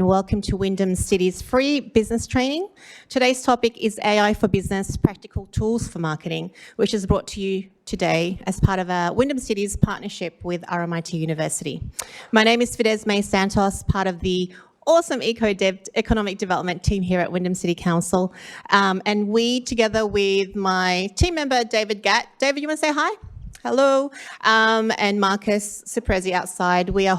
Welcome to Wyndham City's free business training. Today's topic is AI for Business, Practical Tools for Marketing, which is brought to you today as part of Wyndham City's partnership with RMIT University. My name is Fidesz May Santos, part of the awesome economic development team here at Wyndham City Council. And we, together with my team member, David Gatt. David, you want to say hi? Hello, and Marcus Cipresi outside. We are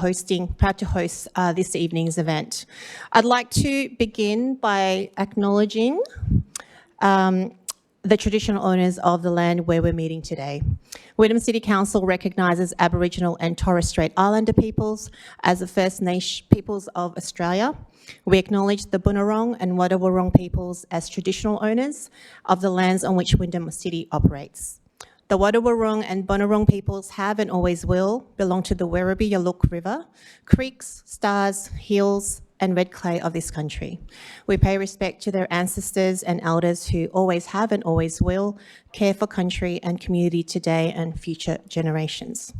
proud to host this evening's event. I'd like to begin by acknowledging the traditional owners of the land where we're meeting today. Wyndham City Council recognises Aboriginal and Torres Strait Islander peoples as the First Nation peoples of Australia. We acknowledge the Bunurong and Wadawurrung peoples as traditional owners of the lands on which Wyndham City operates. The Wadawurrung and Bunurong peoples have and always will belong to the Werribee Yallook River, creeks, stars, hills, and red clay of this country. We pay respect to their ancestors and elders who always have and always will care for country and community today and future generations.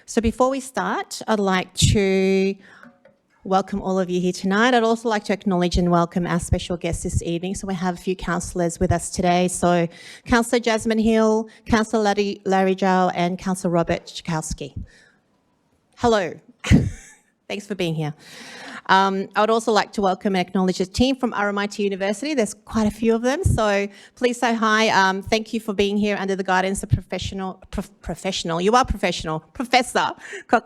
So before we start, I'd like to welcome all of you here tonight. I'd also like to acknowledge and welcome our special guests this evening. So we have a few councillors with us today. So Councillor Jasmine Hill, Councillor Larry Zhao, and Councillor Robert Chakowski. Hello. Thanks for being here. I would also like to welcome and acknowledge the team from RMIT University. There's quite a few of them, so please say hi. Thank you for being here under the guidance of Professor Kok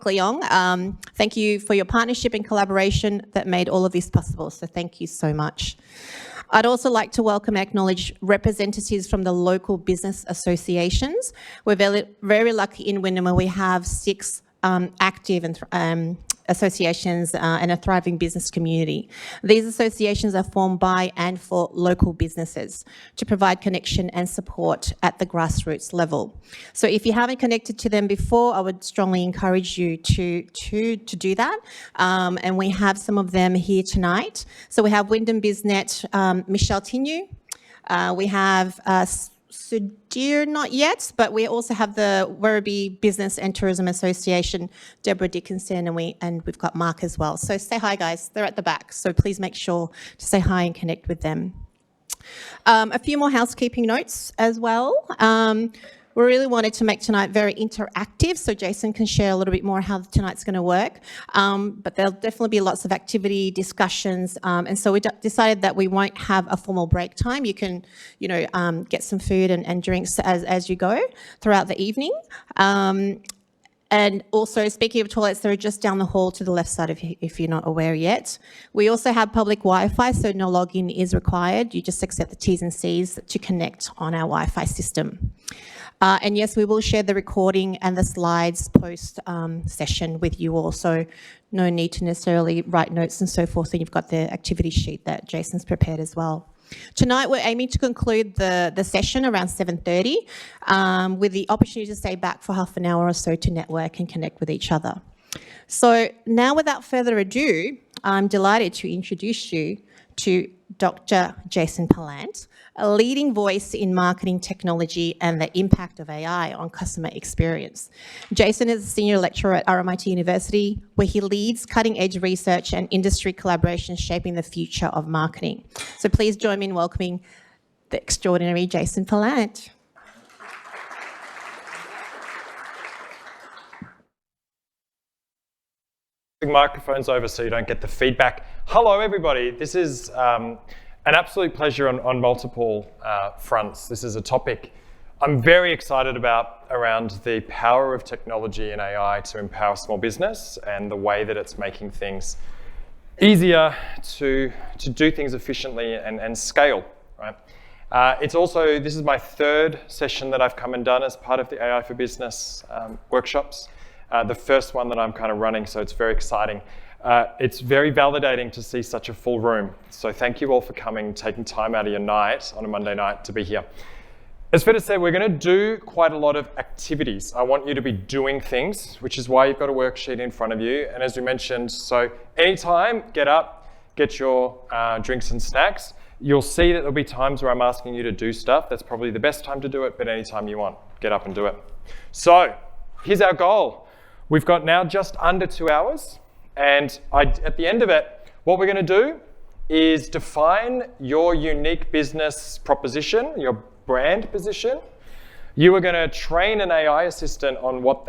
Leong. Thank you for your partnership and collaboration that made all of this possible, so thank you so much. I'd also like to welcome and acknowledge representatives from the local business associations. We're very lucky in Wyndham where we have 6 active and associations and a thriving business community. These associations are formed by and for local businesses to provide connection and support at the grassroots level. So if you haven't connected to them before, I would strongly encourage you to do that. And we have some of them here tonight. So we have Wyndham BizNet, Michelle Tinu. We have Sudhir, not yet, but we also have the Werribee Business and Tourism Association, Deborah Dickinson, and we've got Mark as well. So say hi, guys. They're at the back, so please make sure to say hi and connect with them. A few more housekeeping notes as well. We really wanted to make tonight very interactive, so Jason can share a little bit more how tonight's going to work. But there'll definitely be lots of activity, discussions, and so we decided that we won't have a formal break time. You can, get some food and drinks as you go throughout the evening. And also, speaking of toilets, they're just down the hall to the left side if you're not aware yet. We also have public Wi-Fi, so no login is required. You just accept the T's and C's to connect on our Wi-Fi system. And yes, we will share the recording and the slides post session with you all, so no need to necessarily write notes and so forth, and you've got the activity sheet that Jason's prepared as well. Tonight we're aiming to conclude the session around 7:30 with the opportunity to stay back for half an hour or so to network and connect with each other. So now without further ado, I'm delighted to introduce you to Dr. Jason Pallant, a leading voice in marketing technology and the impact of AI on customer experience. Jason is a senior lecturer at RMIT University, where he leads cutting-edge research and industry collaborations shaping the future of marketing. So please join me in welcoming the extraordinary Jason Pallant. Microphones over so you don't get the feedback. Hello, everybody. This is an absolute pleasure on multiple fronts. This is a topic I'm very excited about around the power of technology and AI to empower small business and the way that it's making things easier to do things efficiently and scale, right? This is my 3rd session that I've come and done as part of the AI for Business workshops. The first one that I'm kind of running, so it's very exciting. It's very validating to see such a full room. So thank you all for coming, taking time out of your night on a Monday night to be here. As Fidesz said, we're going to do quite a lot of activities. I want you to be doing things, which is why you've got a worksheet in front of you. And as we mentioned, so anytime, get up, get your drinks and snacks. You'll see that there'll be times where I'm asking you to do stuff. That's probably the best time to do it, but anytime you want, get up and do it. So here's our goal. We've got now just under 2 hours, and at the end of it, What we're going to do is define your unique business proposition, your brand position. You are going to train an AI assistant on what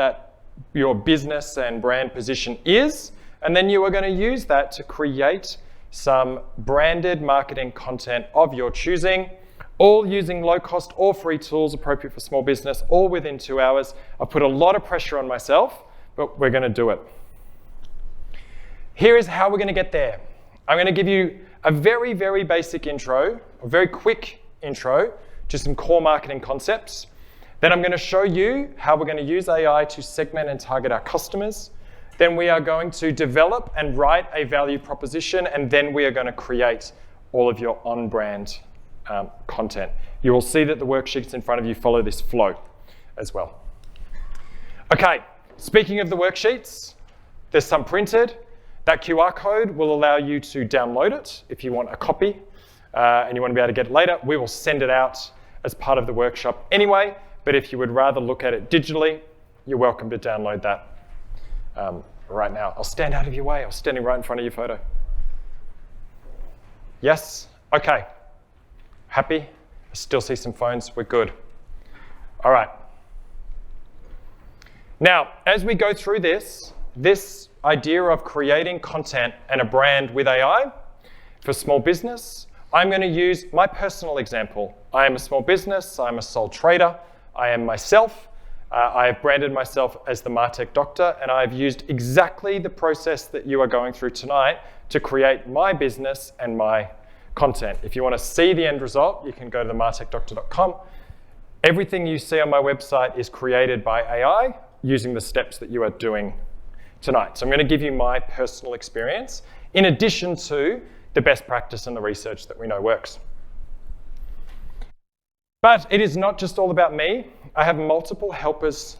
your business and brand position is, and then you are going to use that to create some branded marketing content of your choosing, all using low-cost or free tools appropriate for small business, all within 2 hours. I've put a lot of pressure on myself, but we're going to do it. Here is how we're going to get there. I'm going to give you a very, very basic intro, a very quick intro to some core marketing concepts. Then I'm going to show you how we're going to use AI to segment and target our customers. Then we are going to develop and write a value proposition, and then we are going to create all of your on-brand content. You will see that the worksheets in front of you follow this flow as well. Okay, speaking of the worksheets, there's some printed. That QR code will allow you to download it if you want a copy and you want to be able to get it later. We will send it out as part of the workshop anyway, but if you would rather look at it digitally, you're welcome to download that right now. I'll stand out of your way. I was standing right in front of your photo. Yes? Okay. Happy? I still see some phones. We're good. All right. Now, as we go through this idea of creating content and a brand with AI for small business, I'm going to use my personal example. I am a small business. I'm a sole trader. I am myself. I have branded myself as the MarTech Doctor, and I've used exactly the process that you are going through tonight to create my business and my content. If you want to see the end result, you can go to themartechdoctor.com. Everything you see on my website is created by AI using the steps that you are doing tonight. So I'm going to give you my personal experience in addition to the best practice and the research that we know works. But it is not just all about me. I have multiple helpers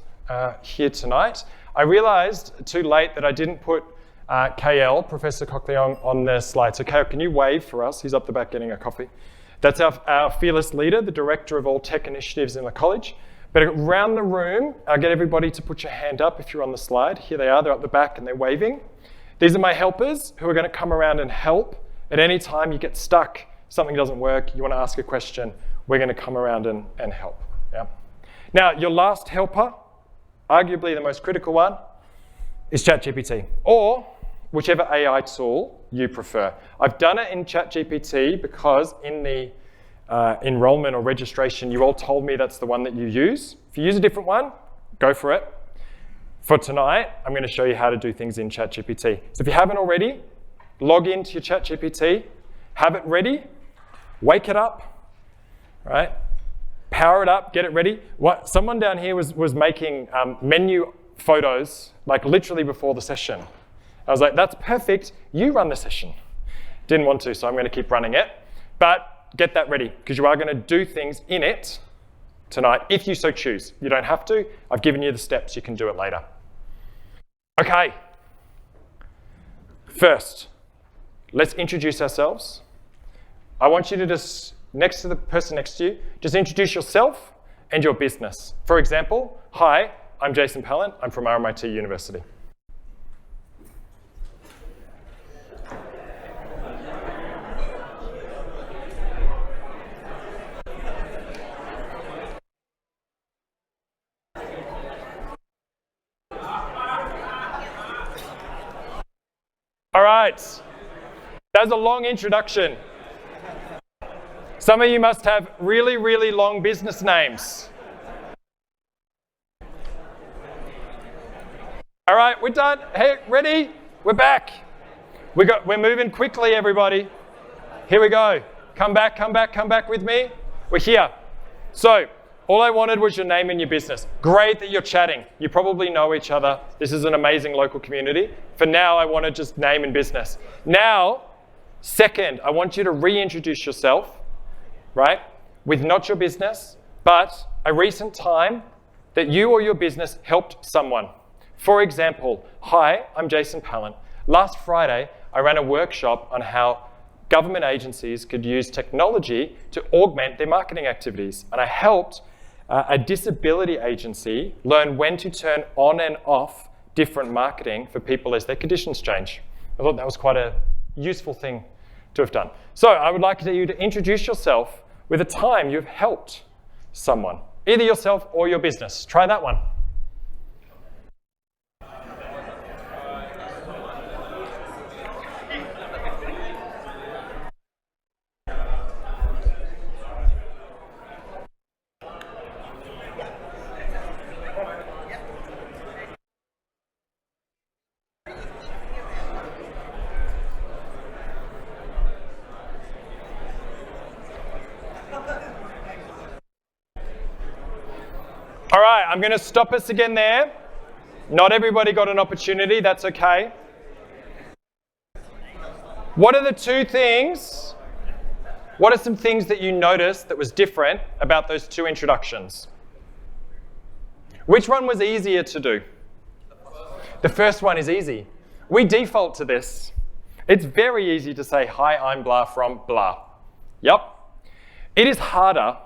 here tonight. I realized too late that I didn't put KL, Professor Coquelin, on the slide. So KL, can you wave for us? He's up the back getting a coffee. That's our fearless leader, the director of all tech initiatives in the college. But around the room, I'll get everybody to put your hand up if you're on the slide. Here they are, they're up the back and they're waving. These are my helpers who are going to come around and help. At any time you get stuck, something doesn't work, you want to ask a question, we're going to come around and help. Yeah. Now, your last helper, arguably the most critical one, is ChatGPT, or whichever AI tool you prefer. I've done it in ChatGPT because in the enrollment or registration, you all told me that's the one that you use. If you use a different one, go for it. For tonight, I'm going to show you how to do things in ChatGPT. So if you haven't already, log into your ChatGPT, have it ready, wake it up, right? Power it up, get it ready. Someone down here was making menu photos, like literally before the session. I was like, that's perfect, you run the session. Didn't want to, so I'm going to keep running it. But get that ready, because you are going to do things in it tonight, if you so choose. You don't have to. I've given you the steps. You can do it later. Okay. First, let's introduce ourselves. I want you to just, next to the person next to you, just introduce yourself and your business. For example, hi, I'm Jason Pallant. I'm from RMIT University. All right, that's a long introduction. Some of you must have really, really long business names. All right, we're done. Hey, ready? We're back. We're moving quickly, everybody. Here we go. Come back with me. We're here. So, all I wanted was your name and your business. Great that you're chatting. You probably know each other. This is an amazing local community. For now, I want to just name and business. Now, second, I want you to reintroduce yourself, right? With not your business, but a recent time that you or your business helped someone. For example, hi, I'm Jason Pallant. Last Friday, I ran a workshop on how government agencies could use technology to augment their marketing activities. And I helped a disability agency learn when to turn on and off different marketing for people as their conditions change. I thought that was quite a useful thing to have done. So I would like you to introduce yourself with a time you've helped someone, either yourself or your business. Try that one. All right, I'm going to stop us again there. Not everybody got an opportunity, that's okay. What are some things that you noticed that was different about those two introductions? Which one was easier to do? The first one is easy. We default to this. It's very easy to say, hi, I'm blah from blah. Yep. It is harder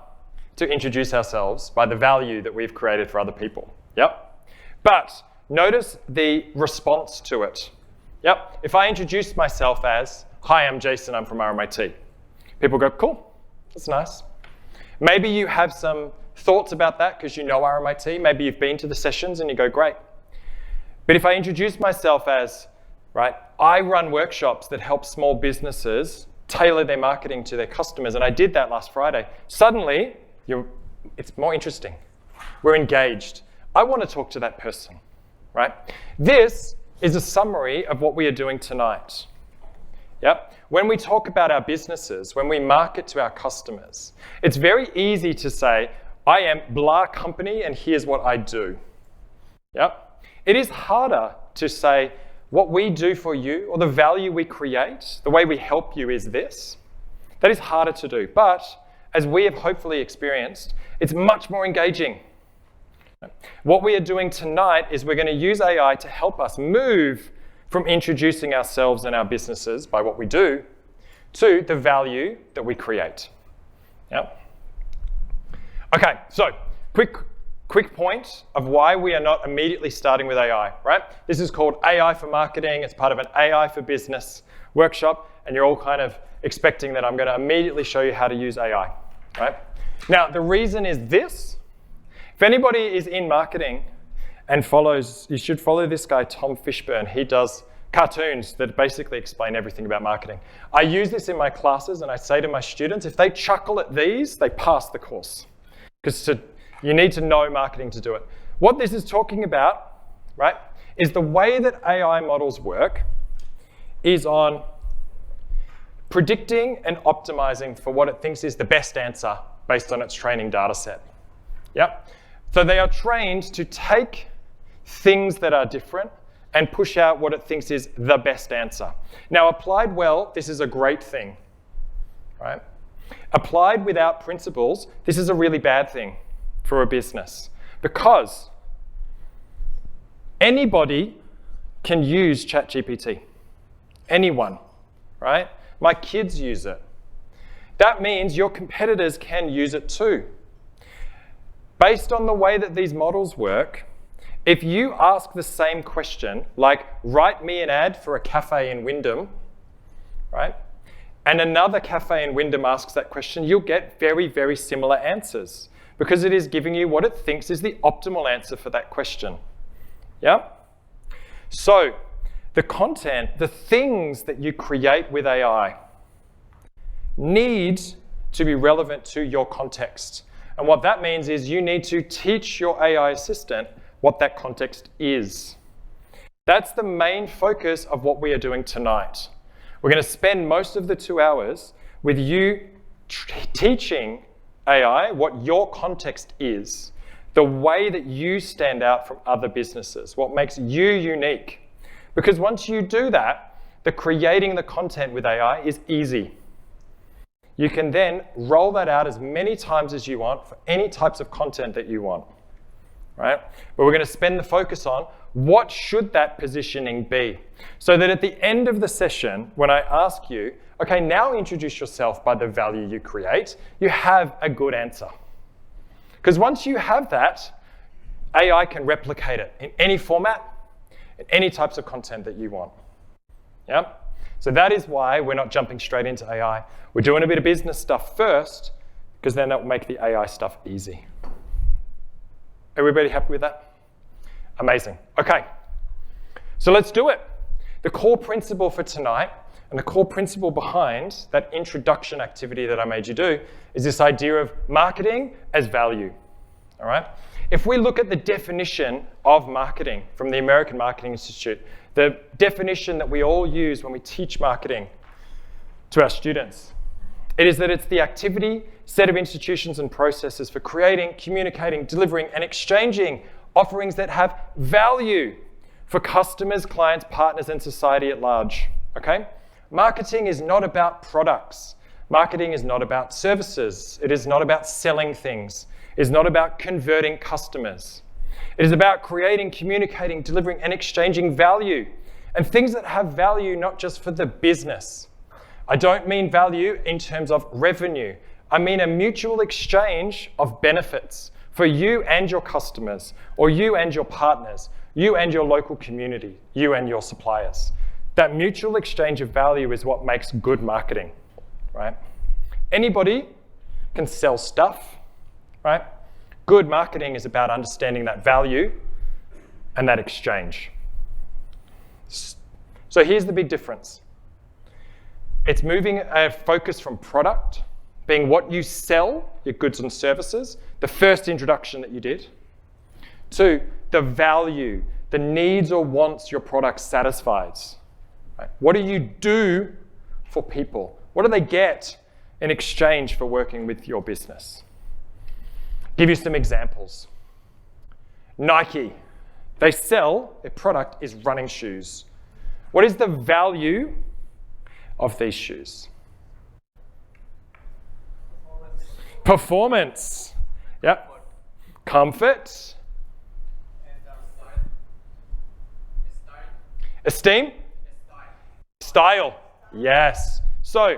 to introduce ourselves by the value that we've created for other people. Yep. But notice the response to it. Yep. If I introduce myself as, hi, I'm Jason, I'm from RMIT. People go, cool, that's nice. Maybe you have some thoughts about that because you know RMIT. Maybe you've been to the sessions and you go, great. But if I introduce myself as, right, I run workshops that help small businesses tailor their marketing to their customers, and I did that last Friday, suddenly, it's more interesting. We're engaged. I want to talk to that person, right? This is a summary of what we are doing tonight. Yep. When we talk about our businesses, when we market to our customers, it's very easy to say, I am blah company and here's what I do. Yep. It is harder to say what we do for you or the value we create, the way we help you is this. That is harder to do. But as we have hopefully experienced, it's much more engaging. What we are doing tonight is we're going to use AI to help us move from introducing ourselves and our businesses by what we do to the value that we create. Yep. Okay, so quick point of why we are not immediately starting with AI, right? This is called AI for Marketing. It's part of an AI for Business workshop, and you're all kind of expecting that I'm going to immediately show you how to use AI. Right? Now, the reason is this. If anybody is in marketing and you should follow this guy, Tom Fishburne. He does cartoons that basically explain everything about marketing. I use this in my classes and I say to my students, if they chuckle at these, they pass the course. Because you need to know marketing to do it. What this is talking about, right, is the way that AI models work is on predicting and optimizing for what it thinks is the best answer based on its training data set. Yep. So they are trained to take things that are different and push out what it thinks is the best answer. Now, applied well, this is a great thing, right? Applied without principles, this is a really bad thing for a business because anybody can use ChatGPT. Anyone, right? My kids use it. That means your competitors can use it too. Based on the way that these models work, if you ask the same question, like write me an ad for a cafe in Wyndham, right? And another cafe in Wyndham asks that question, you'll get very, very similar answers because it is giving you what it thinks is the optimal answer for that question. Yeah? So, the content, the things that you create with AI need to be relevant to your context. And what that means is you need to teach your AI assistant what that context is. That's the main focus of what we are doing tonight. We're going to spend most of the 2 hours with you teaching AI what your context is, the way that you stand out from other businesses, what makes you unique. Because once you do that, the creating the content with AI is easy. You can then roll that out as many times as you want for any types of content that you want, right? But we're going to spend the focus on what should that positioning be, so that at the end of the session, when I ask you, okay, now introduce yourself by the value you create, you have a good answer. Because once you have that, AI can replicate it in any format, in any types of content that you want. Yeah? So that is why we're not jumping straight into AI. We're doing a bit of business stuff first, because then that will make the AI stuff easy. Everybody happy with that? Amazing. Okay, so let's do it. The core principle for tonight, and the core principle behind that introduction activity that I made you do, is this idea of marketing as value. All right? If we look at the definition of marketing from the American Marketing Institute, the definition that we all use when we teach marketing to our students, it is that it's the activity, set of institutions and processes for creating, communicating, delivering, and exchanging offerings that have value for customers, clients, partners, and society at large. Okay? Marketing is not about products. Marketing is not about services. It is not about selling things. It is not about converting customers. It is about creating, communicating, delivering, and exchanging value. And things that have value not just for the business. I don't mean value in terms of revenue. I mean a mutual exchange of benefits for you and your customers, or you and your partners, you and your local community, you and your suppliers. That mutual exchange of value is what makes good marketing, right? Anybody can sell stuff, right? Good marketing is about understanding that value and that exchange. So here's the big difference. It's moving a focus from product, being what you sell, your goods and services, the first introduction that you did, to the value, the needs or wants your product satisfies. Right? What do you do for people? What do they get in exchange for working with your business? Give you some examples. Nike, they sell, their product is running shoes. What is the value of these shoes? Performance. Yep. Comfort. Esteem. Style. Yes. So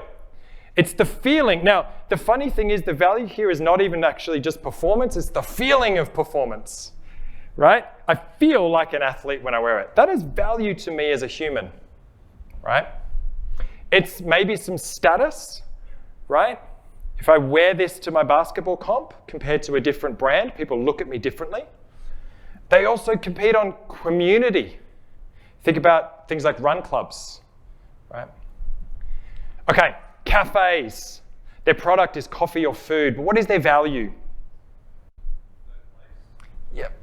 it's the feeling. Now, the funny thing is the value here is not even actually just performance, it's the feeling of performance, right? I feel like an athlete when I wear it. That is value to me as a human, right? It's maybe some status, right? If I wear this to my basketball comp compared to a different brand, people look at me differently. They also compete on community. Think about things like run clubs, right? Okay, cafes. Their product is coffee or food, but what is their value? Yep.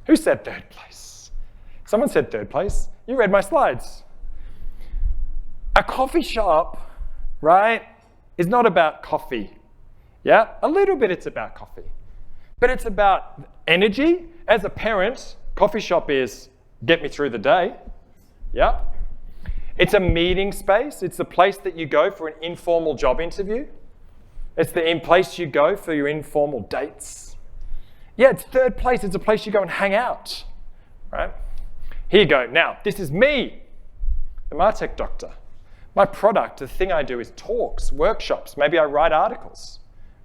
Who said third place? Someone said third place. You read my slides. A coffee shop, right, is not about coffee. Yeah, a little bit it's about coffee. But it's about energy. As a parent, coffee shop is get me through the day. Yeah. It's a meeting space. It's the place that you go for an informal job interview. It's the place you go for your informal dates. Yeah, it's third place. It's a place you go and hang out, right? Here you go. Now, this is me, the MarTech doctor. My product, the thing I do is talks, workshops. Maybe I write articles,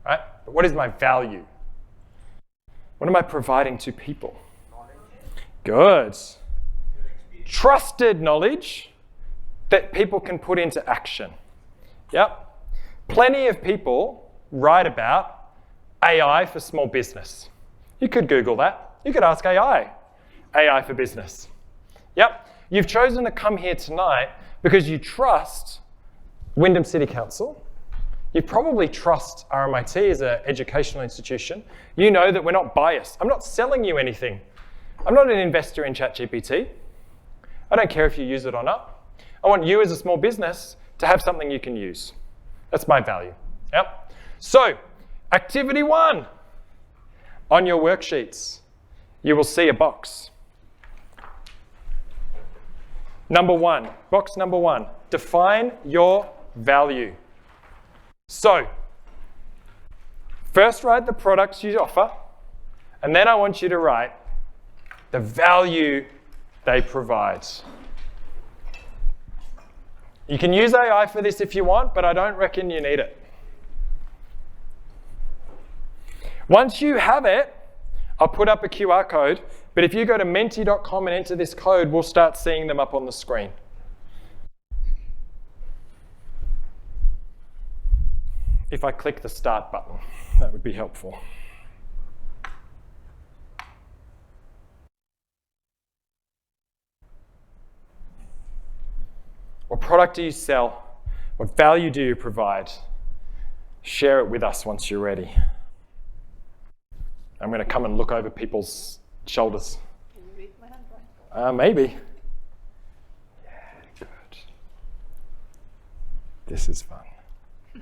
right? But what is my value? What am I providing to people? Good. Trusted knowledge that people can put into action. Yep. Plenty of people write about AI for small business. You could Google that. You could ask AI for business. Yep. You've chosen to come here tonight because you trust Wyndham City Council. You probably trust RMIT as an educational institution. You know that we're not biased. I'm not selling you anything. I'm not an investor in ChatGPT. I don't care if you use it or not. I want you as a small business to have something you can use. That's my value. Yep. So, activity 1. On your worksheets, you will see a box. Box number 1, define your value. So, first write the products you offer, and then I want you to write the value they provide. You can use AI for this if you want, but I don't reckon you need it. Once you have it, I'll put up a QR code, but if you go to menti.com and enter this code, we'll start seeing them up on the screen. If I click the start button, that would be helpful. What product do you sell? What value do you provide? Share it with us once you're ready. I'm going to come and look over people's shoulders. Can you read my handwriting? Maybe. Yeah, good. This is fun.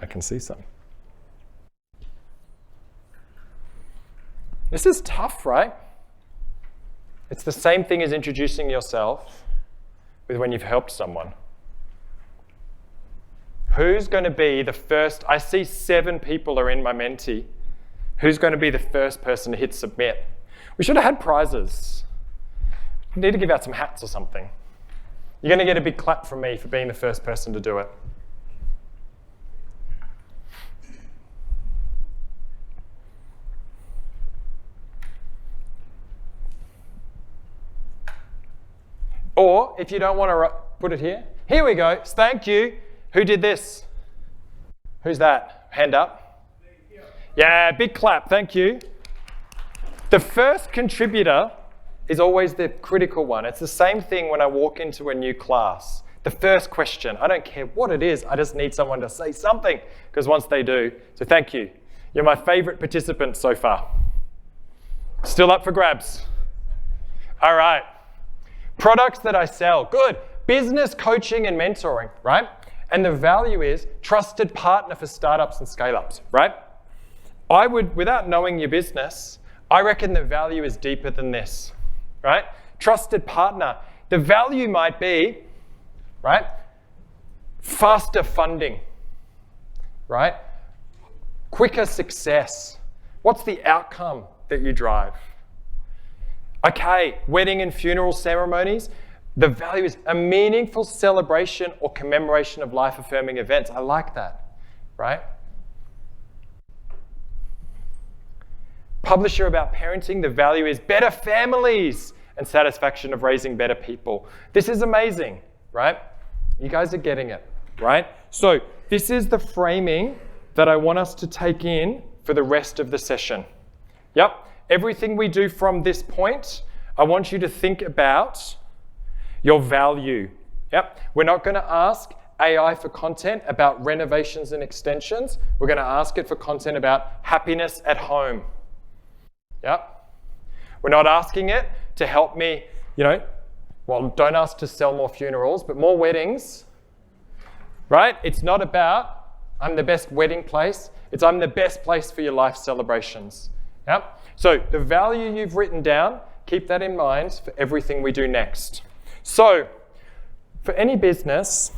I can see some. This is tough, right? It's the same thing as introducing yourself with when you've helped someone. Who's going to be the first? I see 7 people are in my Menti. Who's going to be the first person to hit submit? We should have had prizes. We need to give out some hats or something. You're going to get a big clap from me for being the first person to do it. Or if you don't want to put it here we go. Thank you. Who did this? Who's that? Hand up. Yeah, big clap. Thank you. The first contributor is always the critical one. It's the same thing when I walk into a new class. The first question, I don't care what it is, I just need someone to say something, because once they do, so thank you. You're my favorite participant so far. Still up for grabs. All right. Products that I sell, good. Business coaching and mentoring, right? And the value is trusted partner for startups and scale-ups, right? I would, without knowing your business, I reckon the value is deeper than this, right? Trusted partner. The value might be, right? Faster funding, right? Quicker success. What's the outcome that you drive? Okay, wedding and funeral ceremonies. The value is a meaningful celebration or commemoration of life-affirming events. I like that, right? Publisher about parenting, the value is better families and satisfaction of raising better people. This is amazing, right? You guys are getting it, right? So this is the framing that I want us to take in for the rest of the session. Yep, everything we do from this point, I want you to think about your value. Yep, we're not going to ask AI for content about renovations and extensions. We're going to ask it for content about happiness at home. Yep. We're not asking it to help me, well, don't ask to sell more funerals, but more weddings, right? It's not about I'm the best wedding place. It's I'm the best place for your life celebrations. Yep. So the value you've written down, keep that in mind for everything we do next. So for any business,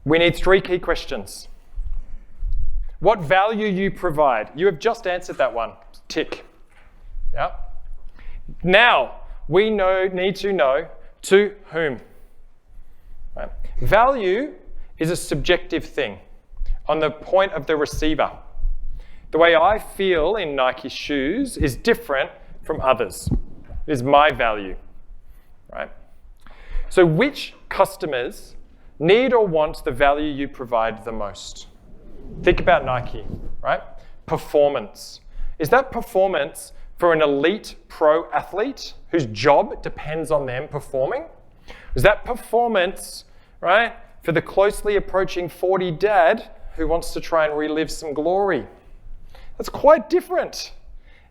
we need 3 key questions. What value you provide. You have just answered that one. Tick. Yeah. Now, we need to know to whom. Right. Value is a subjective thing on the point of the receiver. The way I feel in Nike shoes is different from others. It is my value. Right? So which customers need or want the value you provide the most? Think about Nike, right? Performance. Is that performance for an elite pro athlete whose job depends on them performing? Is that performance, right, for the closely approaching 40 dad who wants to try and relive some glory? That's quite different.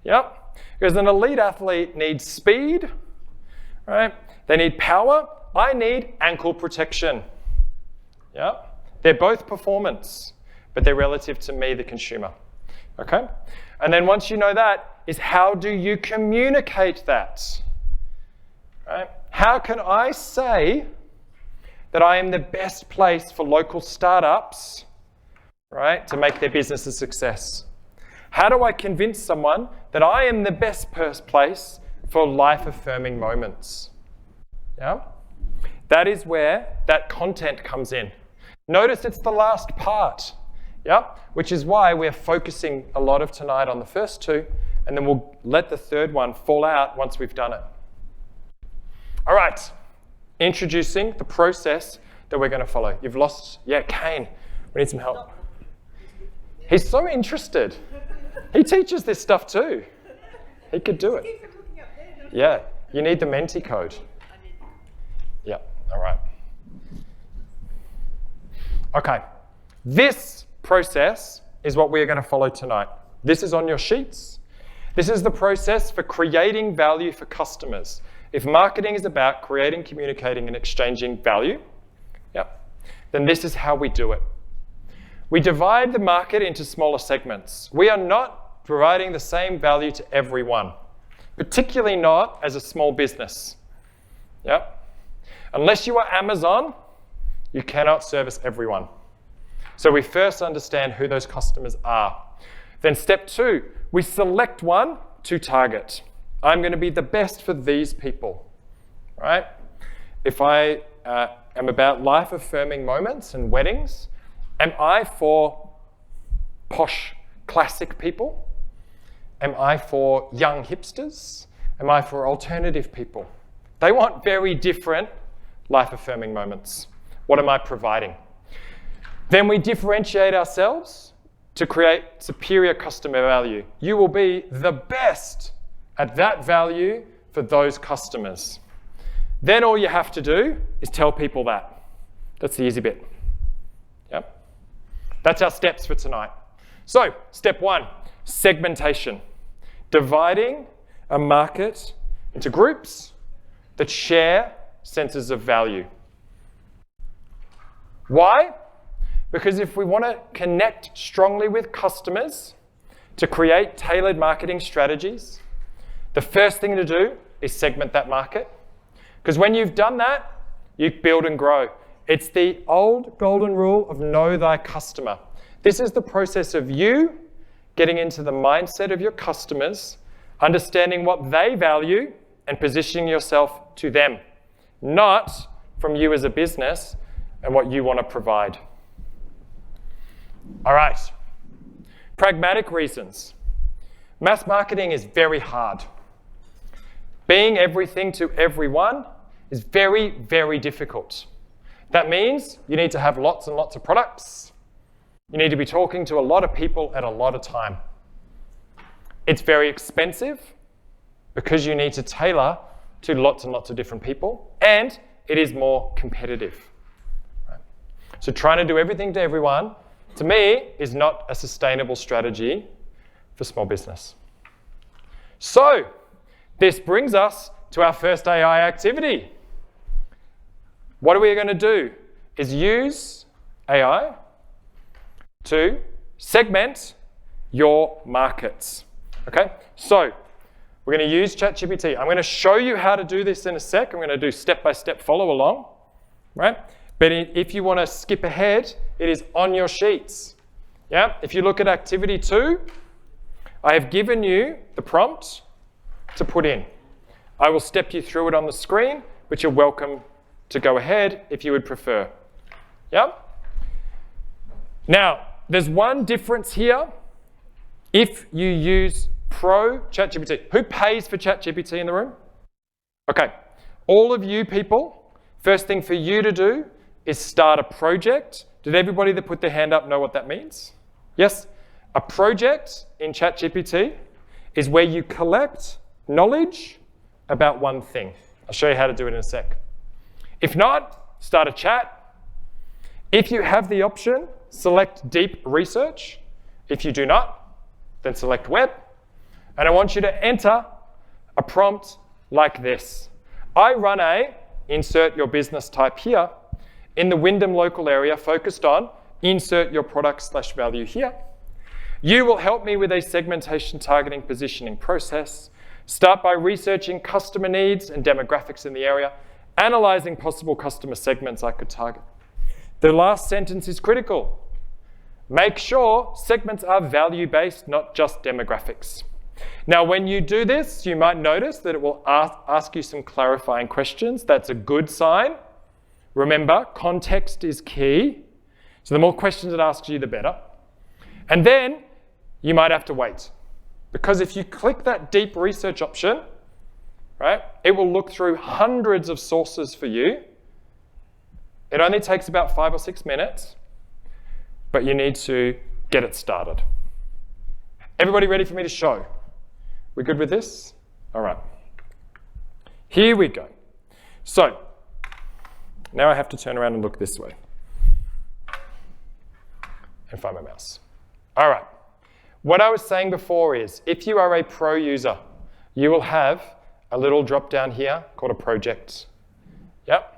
Yep. Because an elite athlete needs speed, right? They need power. I need ankle protection. Yep. They're both performance, but they're relative to me, the consumer. Okay? And then once you know that, is how do you communicate that? Right? How can I say that I am the best place for local startups, right, to make their business a success? How do I convince someone that I am the best place for life-affirming moments? Yeah? That is where that content comes in. Notice it's the last part. Yeah, which is why we're focusing a lot of tonight on the first two, and then we'll let the third one fall out once we've done it. All right, introducing the process that we're going to follow. You've lost, Kane, we need some help. He's so interested. He teaches this stuff too. He could do it. Yeah, you need the Menti code. Yeah, all right. Okay, this process is what we're going to follow tonight. This is on your sheets. This is the process for creating value for customers. If marketing is about creating, communicating, and exchanging value, then this is how we do it. We divide the market into smaller segments. We are not providing the same value to everyone, particularly not as a small business. Unless you are Amazon, you cannot service everyone. So we first understand who those customers are. Then step 2, we select one to target. I'm going to be the best for these people, right? If I am about life-affirming moments and weddings, am I for posh, classic people? Am I for young hipsters? Am I for alternative people? They want very different life-affirming moments. What am I providing? Then we differentiate ourselves to create superior customer value. You will be the best at that value for those customers. Then all you have to do is tell people that. That's the easy bit. Yep. That's our steps for tonight. So, step 1, segmentation. Dividing a market into groups that share senses of value. Why? Because if we want to connect strongly with customers to create tailored marketing strategies, the first thing to do is segment that market. Because when you've done that, you build and grow. It's the old golden rule of know thy customer. This is the process of you getting into the mindset of your customers, understanding what they value, and positioning yourself to them, not from you as a business and what you want to provide. All right, pragmatic reasons. Mass marketing is very hard. Being everything to everyone is very, very difficult. That means you need to have lots and lots of products. You need to be talking to a lot of people at a lot of time. It's very expensive because you need to tailor to lots and lots of different people, and it is more competitive. Right? So trying to do everything to everyone, to me, is not a sustainable strategy for small business. So this brings us to our first AI activity. What we are going to do is use AI to segment your markets. Okay, so we're going to use ChatGPT. I'm going to show you how to do this in a sec. I'm going to do step-by-step follow along, right? But if you want to skip ahead, it is on your sheets. Yeah. If you look at activity 2, I have given you the prompt to put in. I will step you through it on the screen, but you're welcome to go ahead if you would prefer. Yeah. Now, there's one difference here. If you use Pro ChatGPT, who pays for ChatGPT in the room? Okay, all of you people, first thing for you to do is start a project. Did everybody that put their hand up know what that means? Yes? A project in ChatGPT is where you collect knowledge about one thing. I'll show you how to do it in a sec. If not, start a chat. If you have the option, select deep research. If you do not, then select web. And I want you to enter a prompt like this. I run a, insert your business type here, in the Wyndham local area focused on, insert your product/value here. You will help me with a segmentation targeting positioning process. Start by researching customer needs and demographics in the area, analyzing possible customer segments I could target. The last sentence is critical. Make sure segments are value-based, not just demographics. Now, when you do this, you might notice that it will ask you some clarifying questions. That's a good sign. Remember, context is key. So the more questions it asks you, the better. And then you might have to wait. Because if you click that deep research option, right, it will look through hundreds of sources for you. It only takes about 5 or 6 minutes, but you need to get it started. Everybody ready for me to show? We good with this? All right. Here we go. So, now I have to turn around and look this way and find my mouse. All right. What I was saying before is, if you are a pro user, you will have a little drop down here called a project. Yep.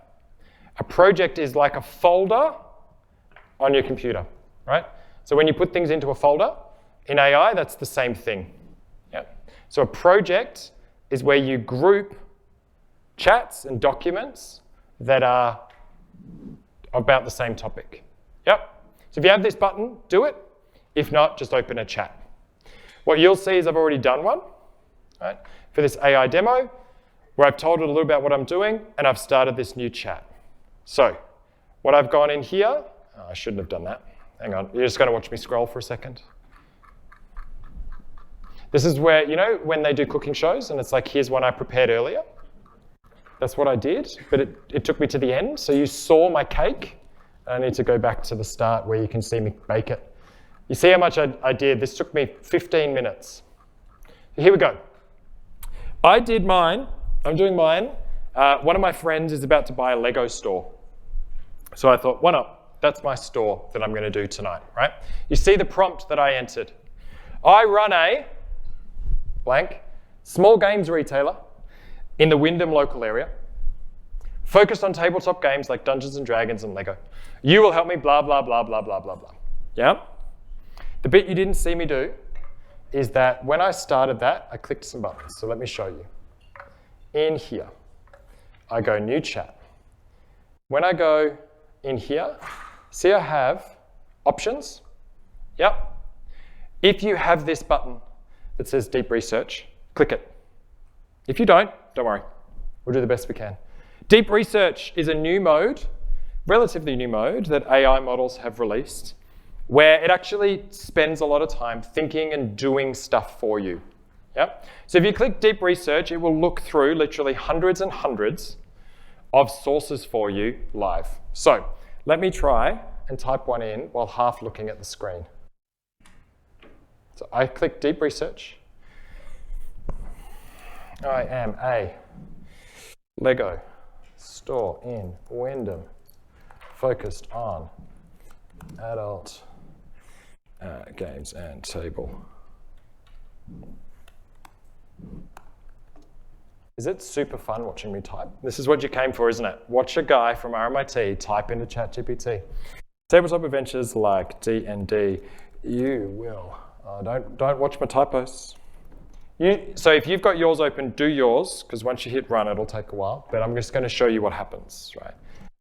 A project is like a folder on your computer, right? So when you put things into a folder, in AI, that's the same thing. Yep. So a project is where you group chats and documents that are about the same topic. Yep. So if you have this button, do it. If not, just open a chat. What you'll see is I've already done one, right, for this AI demo, where I've told it a little about what I'm doing, and I've started this new chat. So what I've gone in here, I shouldn't have done that. Hang on, you're just going to watch me scroll for a second. This is where, you know, when they do cooking shows, and it's like, here's one I prepared earlier. That's what I did, but it took me to the end. So you saw my cake. I need to go back to the start where you can see me bake it. You see how much I did? This took me 15 minutes. Here we go. I did mine. I'm doing mine. One of my friends is about to buy a Lego store. So I thought, why not? That's my store that I'm going to do tonight, right? You see the prompt that I entered. I run a blank small games retailer in the Wyndham local area, focused on tabletop games like Dungeons and Dragons and Lego. You will help me, blah, blah, blah, blah, blah, blah, blah. Yeah? The bit you didn't see me do is that when I started that, I clicked some buttons. So let me show you. In here, I go new chat. When I go in here, see I have options? Yep. If you have this button that says deep research, click it. If you don't worry. We'll do the best we can. Deep research is a new mode, relatively new mode, that AI models have released, where it actually spends a lot of time thinking and doing stuff for you. Yep. So if you click deep research, it will look through literally hundreds and hundreds of sources for you live. So let me try and type one in while half looking at the screen. So I click deep research. I am a Lego store in Wyndham focused on adult games and table. Is it super fun watching me type? This is what you came for, isn't it? Watch a guy from RMIT type into ChatGPT. Tabletop adventures like D&D. You will. Don't watch my typos. So if you've got yours open, do yours, because once you hit run, it'll take a while. But I'm just going to show you what happens, right?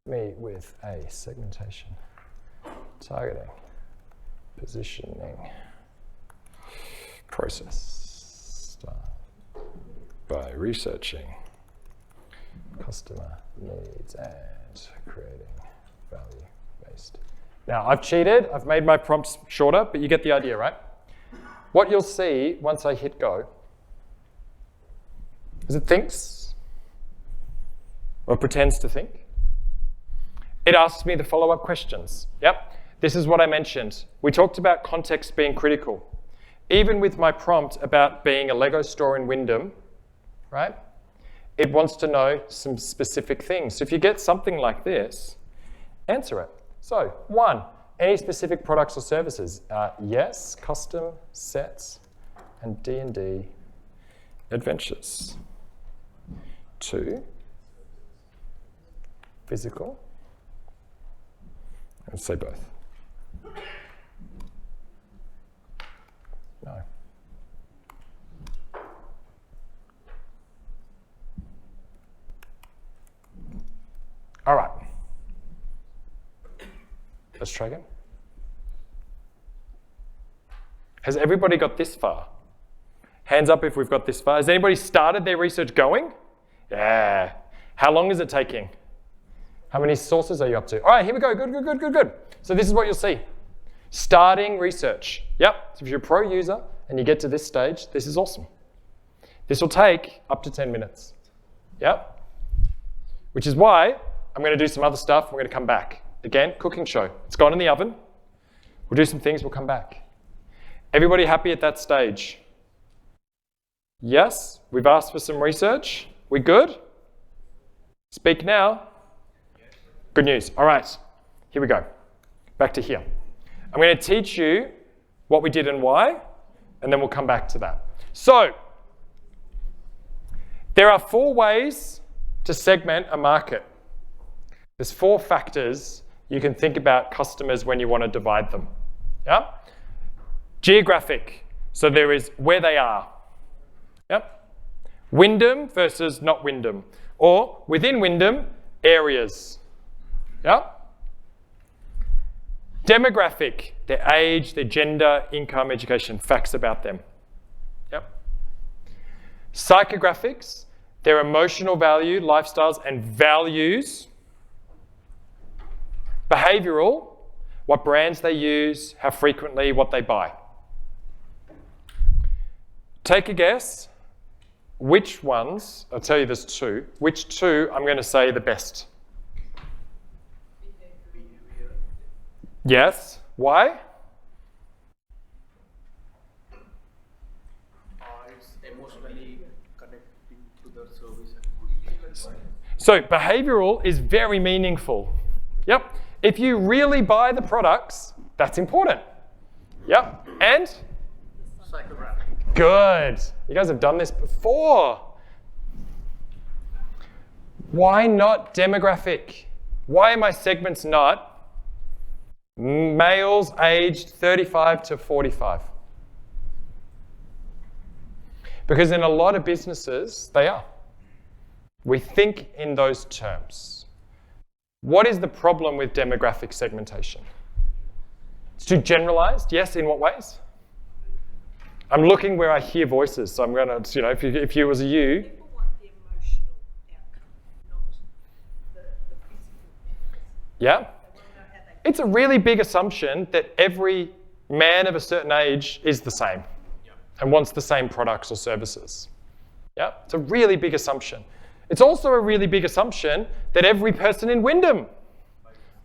Me with a segmentation, targeting, positioning, process. Start by researching customer needs and creating value-based. Now, I've cheated. I've made my prompts shorter, but you get the idea, right? What you'll see once I hit go is it thinks, or pretends to think. It asks me the follow-up questions. Yep, this is what I mentioned. We talked about context being critical. Even with my prompt about being a Lego store in Wyndham, right? It wants to know some specific things. So if you get something like this, answer it. So 1, any specific products or services? Yes, custom sets and D&D adventures. 2, physical. Let's say both. No. All right. Let's try again. Has everybody got this far? Hands up if we've got this far. Has anybody started their research going? Yeah. How long is it taking? How many sources are you up to? All right, here we go. Good. So this is what you'll see. Starting research. Yep, so if you're a pro user and you get to this stage, this is awesome. This will take up to 10 minutes. Yep. Which is why I'm going to do some other stuff. We're going to come back. Again, cooking show. It's gone in the oven. We'll do some things, we'll come back. Everybody happy at that stage? Yes? We've asked for some research. We good? Speak now. Good news. All right, here we go. Back to here. I'm going to teach you what we did and why, and then we'll come back to that. So, there are 4 ways to segment a market. There's 4 factors you can think about customers when you want to divide them. Yeah? Geographic. So there is where they are. Yep. Wyndham versus not Wyndham. Or within Wyndham, areas. Yep. Demographic. Their age, their gender, income, education, facts about them. Yep. Psychographics. Their emotional value, lifestyles, and values. Behavioral, what brands they use, how frequently, what they buy. Take a guess, which ones, I'll tell you there's 2, which 2 I'm going to say the best? Yes, why? It's emotionally connecting to the service. So behavioral is very meaningful. Yep. If you really buy the products, that's important. Yep. And? Psychographic. Good. You guys have done this before. Why not demographic? Why are my segments not males aged 35 to 45? Because in a lot of businesses, they are. We think in those terms. What is the problem with demographic segmentation? It's too generalized. Yes, in what ways? I'm looking where I hear voices, so I'm going to, if you was a you. People want the emotional outcome, not the physical benefits. Yeah? They want to know how they It's a really big assumption that every man of a certain age is the same and wants the same products or services. Yeah? It's a really big assumption. It's also a really big assumption that every person in Wyndham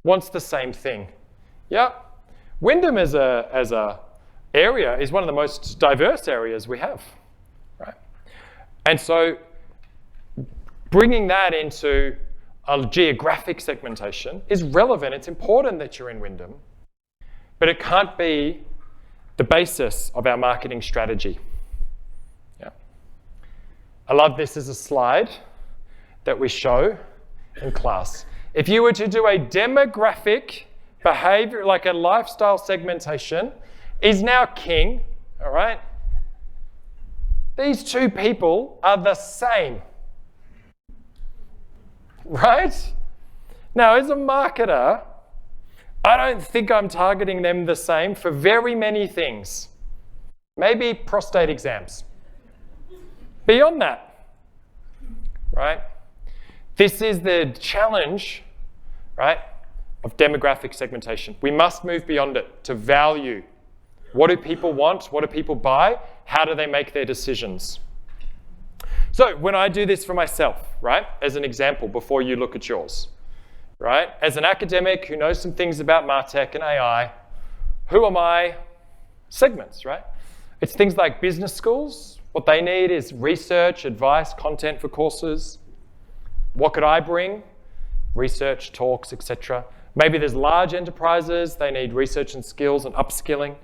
wants the same thing. Yeah? Wyndham as a area is one of the most diverse areas we have. Right? And so bringing that into a geographic segmentation is relevant. It's important that you're in Wyndham, but it can't be the basis of our marketing strategy. Yeah. I love this as a slide that we show in class. If you were to do a demographic behavior, like a lifestyle segmentation, is now king, all right? These 2 people are the same, right? Now, as a marketer, I don't think I'm targeting them the same for very many things. Maybe prostate exams. Beyond that, right? This is the challenge, right, of demographic segmentation. We must move beyond it to value. What do people want? What do people buy? How do they make their decisions? So when I do this for myself, right, as an example, before you look at yours, right, as an academic who knows some things about MarTech and AI, who are my segments, right? It's things like business schools. What they need is research, advice, content for courses. What could I bring? Research, talks, etc. Maybe there's large enterprises, they need research and skills and upskilling.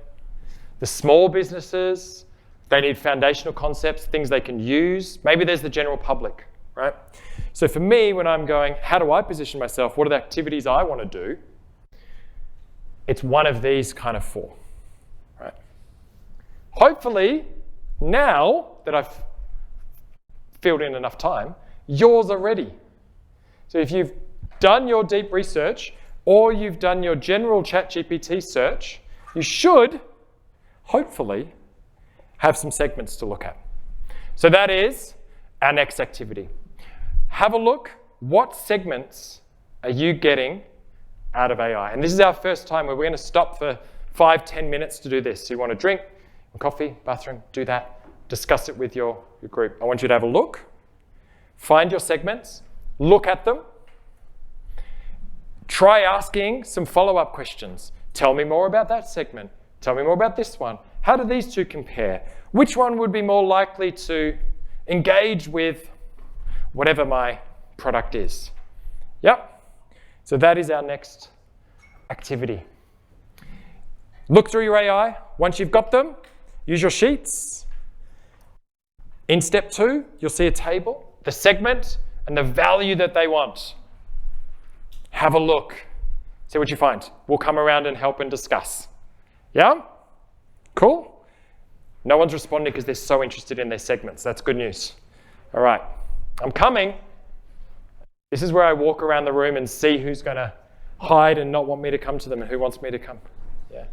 The small businesses, they need foundational concepts, things they can use. Maybe there's the general public, right? So for me, when I'm going, how do I position myself? What are the activities I want to do? It's one of these kind of 4, right? Hopefully, now that I've filled in enough time, yours are ready. So if you've done your deep research or you've done your general ChatGPT search, you should, hopefully, have some segments to look at. So that is our next activity. Have a look, what segments are you getting out of AI? And this is our first time where we're going to stop for 5, 10 minutes to do this. So you want a drink, coffee, bathroom, do that. Discuss it with your group. I want you to have a look. Find your segments. Look at them. Try asking some follow-up questions. Tell me more about that segment. Tell me more about this one. How do these two compare? Which one would be more likely to engage with whatever my product is? Yep. So that is our next activity. Look through your AI. Once you've got them, use your sheets. In step 2, you'll see a table, the segment, and the value that they want. Have a look. See what you find. We'll come around and help and discuss. Yeah? Cool? No one's responding because they're so interested in their segments. That's good news. All right. I'm coming. This is where I walk around the room and see who's going to hide and not want me to come to them and who wants me to come. Yeah.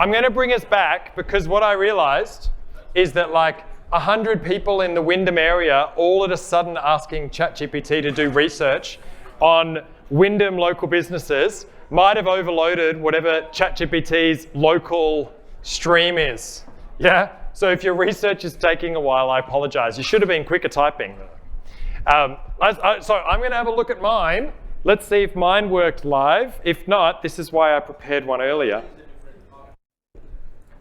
I'm going to bring us back because what I realized is that like 100 people in the Wyndham area all of a sudden asking ChatGPT to do research on Wyndham local businesses might have overloaded whatever ChatGPT's local stream is. Yeah? So if your research is taking a while, I apologize. You should have been quicker typing. So I'm going to have a look at mine. Let's see if mine worked live. If not, this is why I prepared one earlier.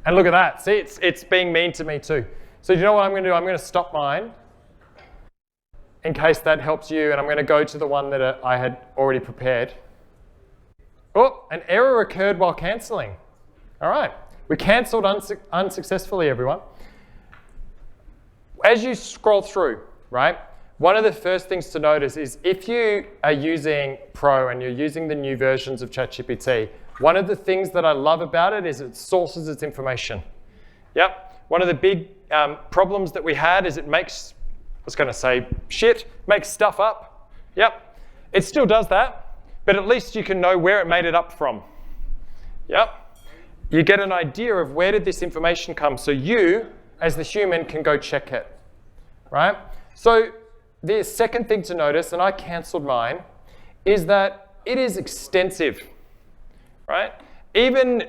And look at that. See, it's being mean to me too. So you know what I'm going to do? I'm going to stop mine in case that helps you. And I'm going to go to the one that I had already prepared. Oh, an error occurred while cancelling. All right. We cancelled unsuccessfully, everyone. As you scroll through, right, one of the first things to notice is if you are using Pro and you're using the new versions of ChatGPT, one of the things that I love about it is it sources its information. Yep. One of the big problems that we had is it makes, I was going to say shit, makes stuff up. Yep. It still does that, but at least you can know where it made it up from. Yep. You get an idea of where did this information come, so you, as the human, can go check it, right? So the second thing to notice, and I cancelled mine, is that it is extensive, right? Even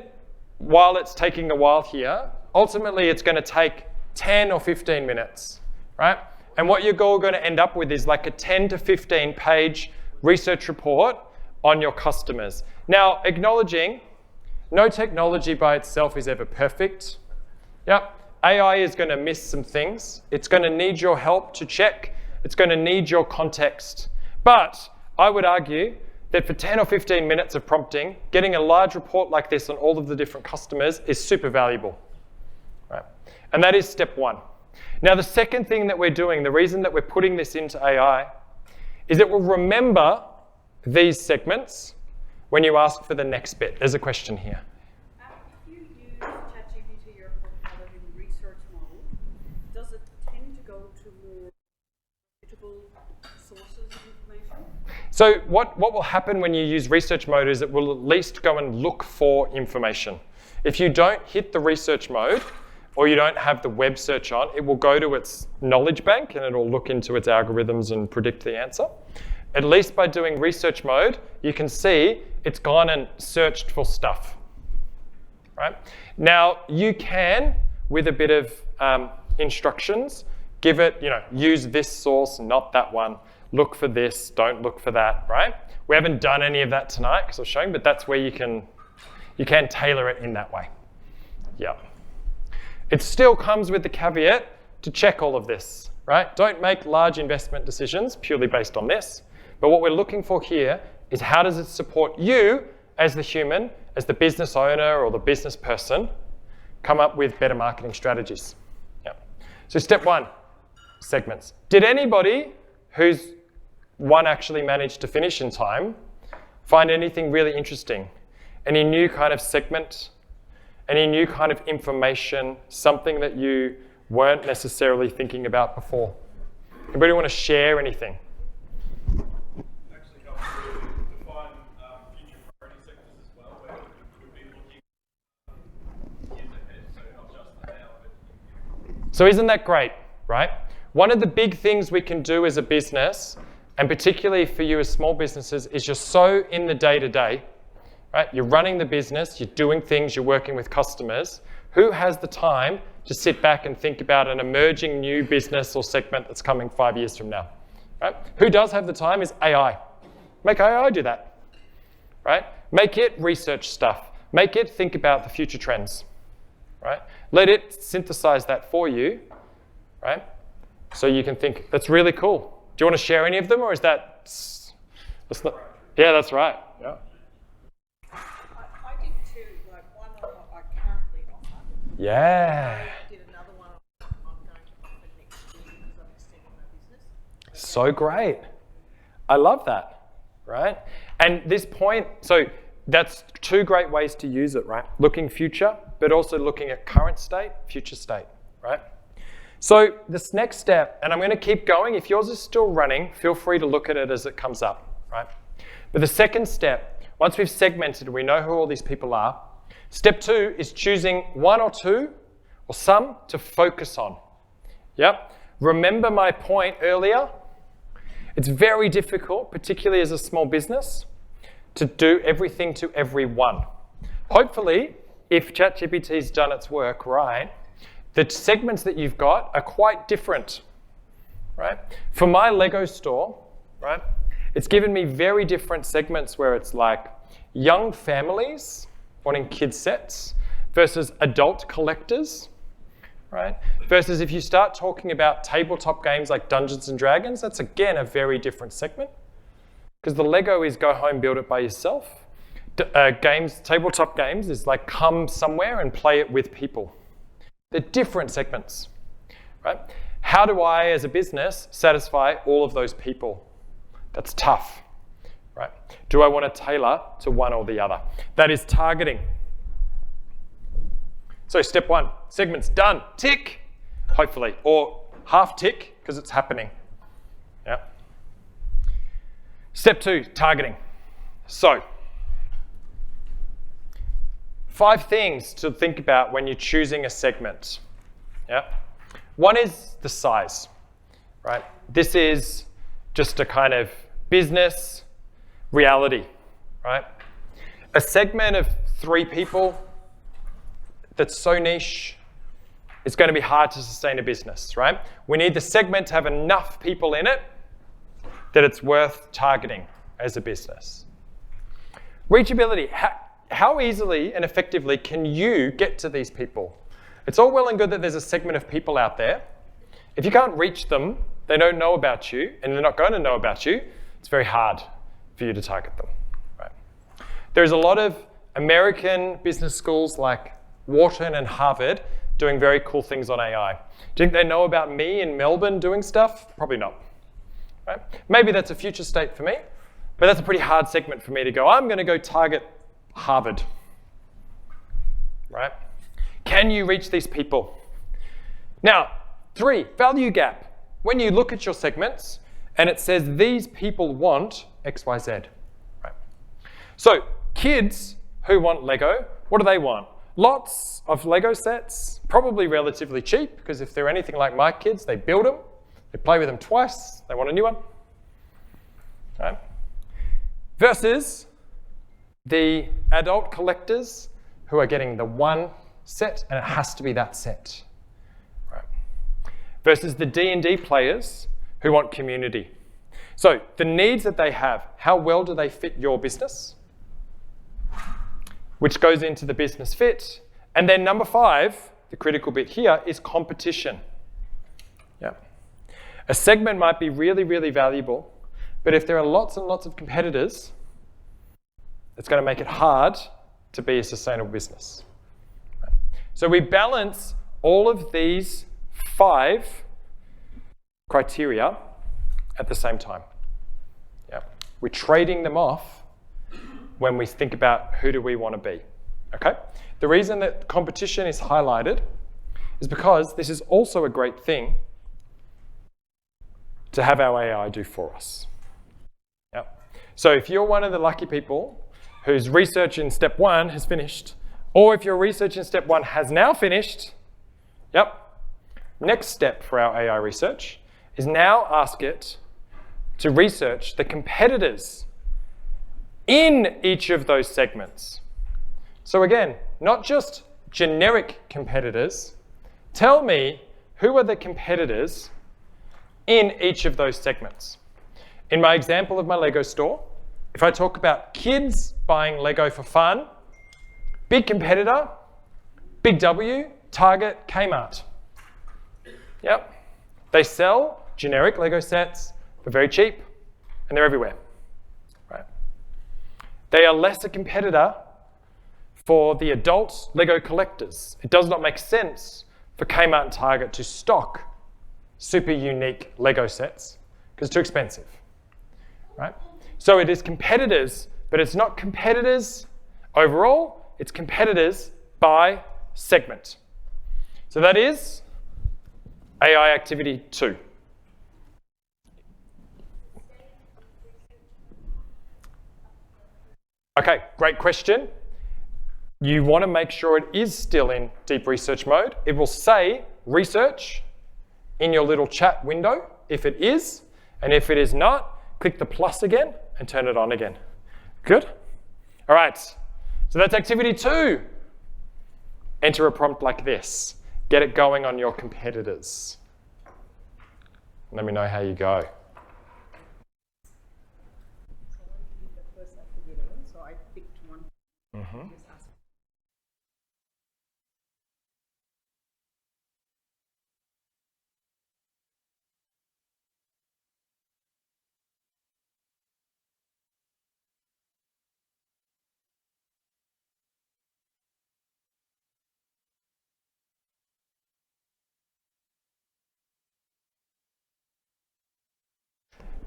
while it's taking a while here, ultimately it's going to take 10 or 15 minutes, right? And what you're all going to end up with is like a 10 to 15 page research report on your customers. Now, acknowledging no technology by itself is ever perfect. Yep. AI is going to miss some things. It's going to need your help to check. It's going to need your context. But I would argue that for 10 or 15 minutes of prompting, getting a large report like this on all of the different customers is super valuable. Right? And that is step one. Now, the second thing that we're doing, the reason that we're putting this into AI, is it will remember these segments when you ask for the next bit. There's a question here. If you use ChatGPT or Copilot in research mode, does it tend to go to more reputable sources of information? So what will happen when you use research mode is it will at least go and look for information. If you don't hit the research mode, or you don't have the web search on, it will go to its knowledge bank and it'll look into its algorithms and predict the answer. At least by doing research mode, you can see it's gone and searched for stuff, right? Now, you can, with a bit of instructions, give it, use this source, not that one. Look for this, don't look for that, right? We haven't done any of that tonight because I was showing, but that's where you can tailor it in that way. Yeah. It still comes with the caveat to check all of this, right? Don't make large investment decisions purely based on this. But what we're looking for here is how does it support you as the human, as the business owner or the business person, come up with better marketing strategies. Yeah. So step one, segments. Did anybody who's one actually managed to finish in time find anything really interesting? Any new kind of segment? Any new kind of information? Something that you weren't necessarily thinking about before? Anybody want to share anything? Actually helps to define future priority sectors as well, where we could be looking years ahead, so not just the now, but So isn't that great, right? One of the big things we can do as a business, and particularly for you as small businesses, is you're so in the day-to-day, right? You're running the business, you're doing things, you're working with customers. Who has the time to sit back and think about an emerging new business or segment that's coming 5 years from now, right? Who does have the time is AI. Make AI do that, right? Make it research stuff. Make it think about the future trends, right? Let it synthesize that for you, right? So you can think, that's really cool. Do you want to share any of them, or is that's not, yeah, that's right. Yeah. I did two, like one I currently offer. Yeah. I did another one I'm going to offer next year because I'm extending my business. So great. I love that, right? And this point, so that's two great ways to use it, right? Looking future, but also looking at current state, future state, right? So this next step, and I'm going to keep going. If yours is still running, feel free to look at it as it comes up, right? But the second step, once we've segmented, we know who all these people are, Step 2 is choosing one or two or some to focus on. Yep. Remember my point earlier? It's very difficult, particularly as a small business, to do everything to everyone. Hopefully, if ChatGPT's done its work right, the segments that you've got are quite different, right? For my Lego store, right, it's given me very different segments where it's like young families wanting kids sets versus adult collectors, right? Versus if you start talking about tabletop games like Dungeons and Dragons, that's again a very different segment. Because the Lego is go home, build it by yourself. Tabletop games is like come somewhere and play it with people. They're different segments, right? How do I, as a business, satisfy all of those people? That's tough, right? Do I want to tailor to one or the other? That is targeting. So step 1, segments done, tick, hopefully, or half tick because it's happening. Yeah. Step 2, targeting. So 5 things to think about when you're choosing a segment. Yeah. One is the size, right? This is just a kind of business reality, right? A segment of 3 people that's so niche, it's going to be hard to sustain a business, right? We need the segment to have enough people in it that it's worth targeting as a business. Reachability. How easily and effectively can you get to these people? It's all well and good that there's a segment of people out there. If you can't reach them, they don't know about you, and they're not going to know about you, it's very hard for you to target them. Right? There's a lot of American business schools like Wharton and Harvard doing very cool things on AI. Do you think they know about me in Melbourne doing stuff? Probably not. Right? Maybe that's a future state for me, but that's a pretty hard segment for me to go, I'm going to go target Harvard. Right? Can you reach these people? Now, 3, value gap. When you look at your segments and it says these people want X, Y, Z. Right? So kids who want Lego, what do they want? Lots of Lego sets, probably relatively cheap, because if they're anything like my kids, they build them, they play with them twice, they want a new one. Right? Versus the adult collectors who are getting the one set, and it has to be that set. Right? Versus the D&D players who want community. So the needs that they have, how well do they fit your business? Which goes into the business fit. And then number 5, the critical bit here, is competition. Yeah. A segment might be really, really valuable, but if there are lots and lots of competitors, it's going to make it hard to be a sustainable business. Right. So we balance all of these 5 criteria at the same time. Yeah. We're trading them off when we think about who do we want to be, okay? The reason that competition is highlighted is because this is also a great thing to have our AI do for us. Yep. So if you're one of the lucky people whose research in step 1 has finished, or if your research in step 1 has now finished, yep, next step for our AI research is now ask it to research the competitors in each of those segments. So again, not just generic competitors. Tell me who are the competitors in each of those segments. In my example of my Lego store, if I talk about kids buying Lego for fun, big competitor, Big W, Target, Kmart. Yep. They sell generic Lego sets for very cheap, and they're everywhere. They are less a competitor for the adult Lego collectors. It does not make sense for Kmart and Target to stock super unique Lego sets because it's too expensive, right? So it is competitors, but it's not competitors overall, it's competitors by segment. So that is AI activity 2. Okay, great question. you want to make sure it is still in deep research mode. It will say research in your little chat window if it is, and if it is not, click the plus again and turn it on again. Good? All right, so that's activity 2. Enter a prompt like this. Get it going on your competitors. Let me know how you go. So I picked one.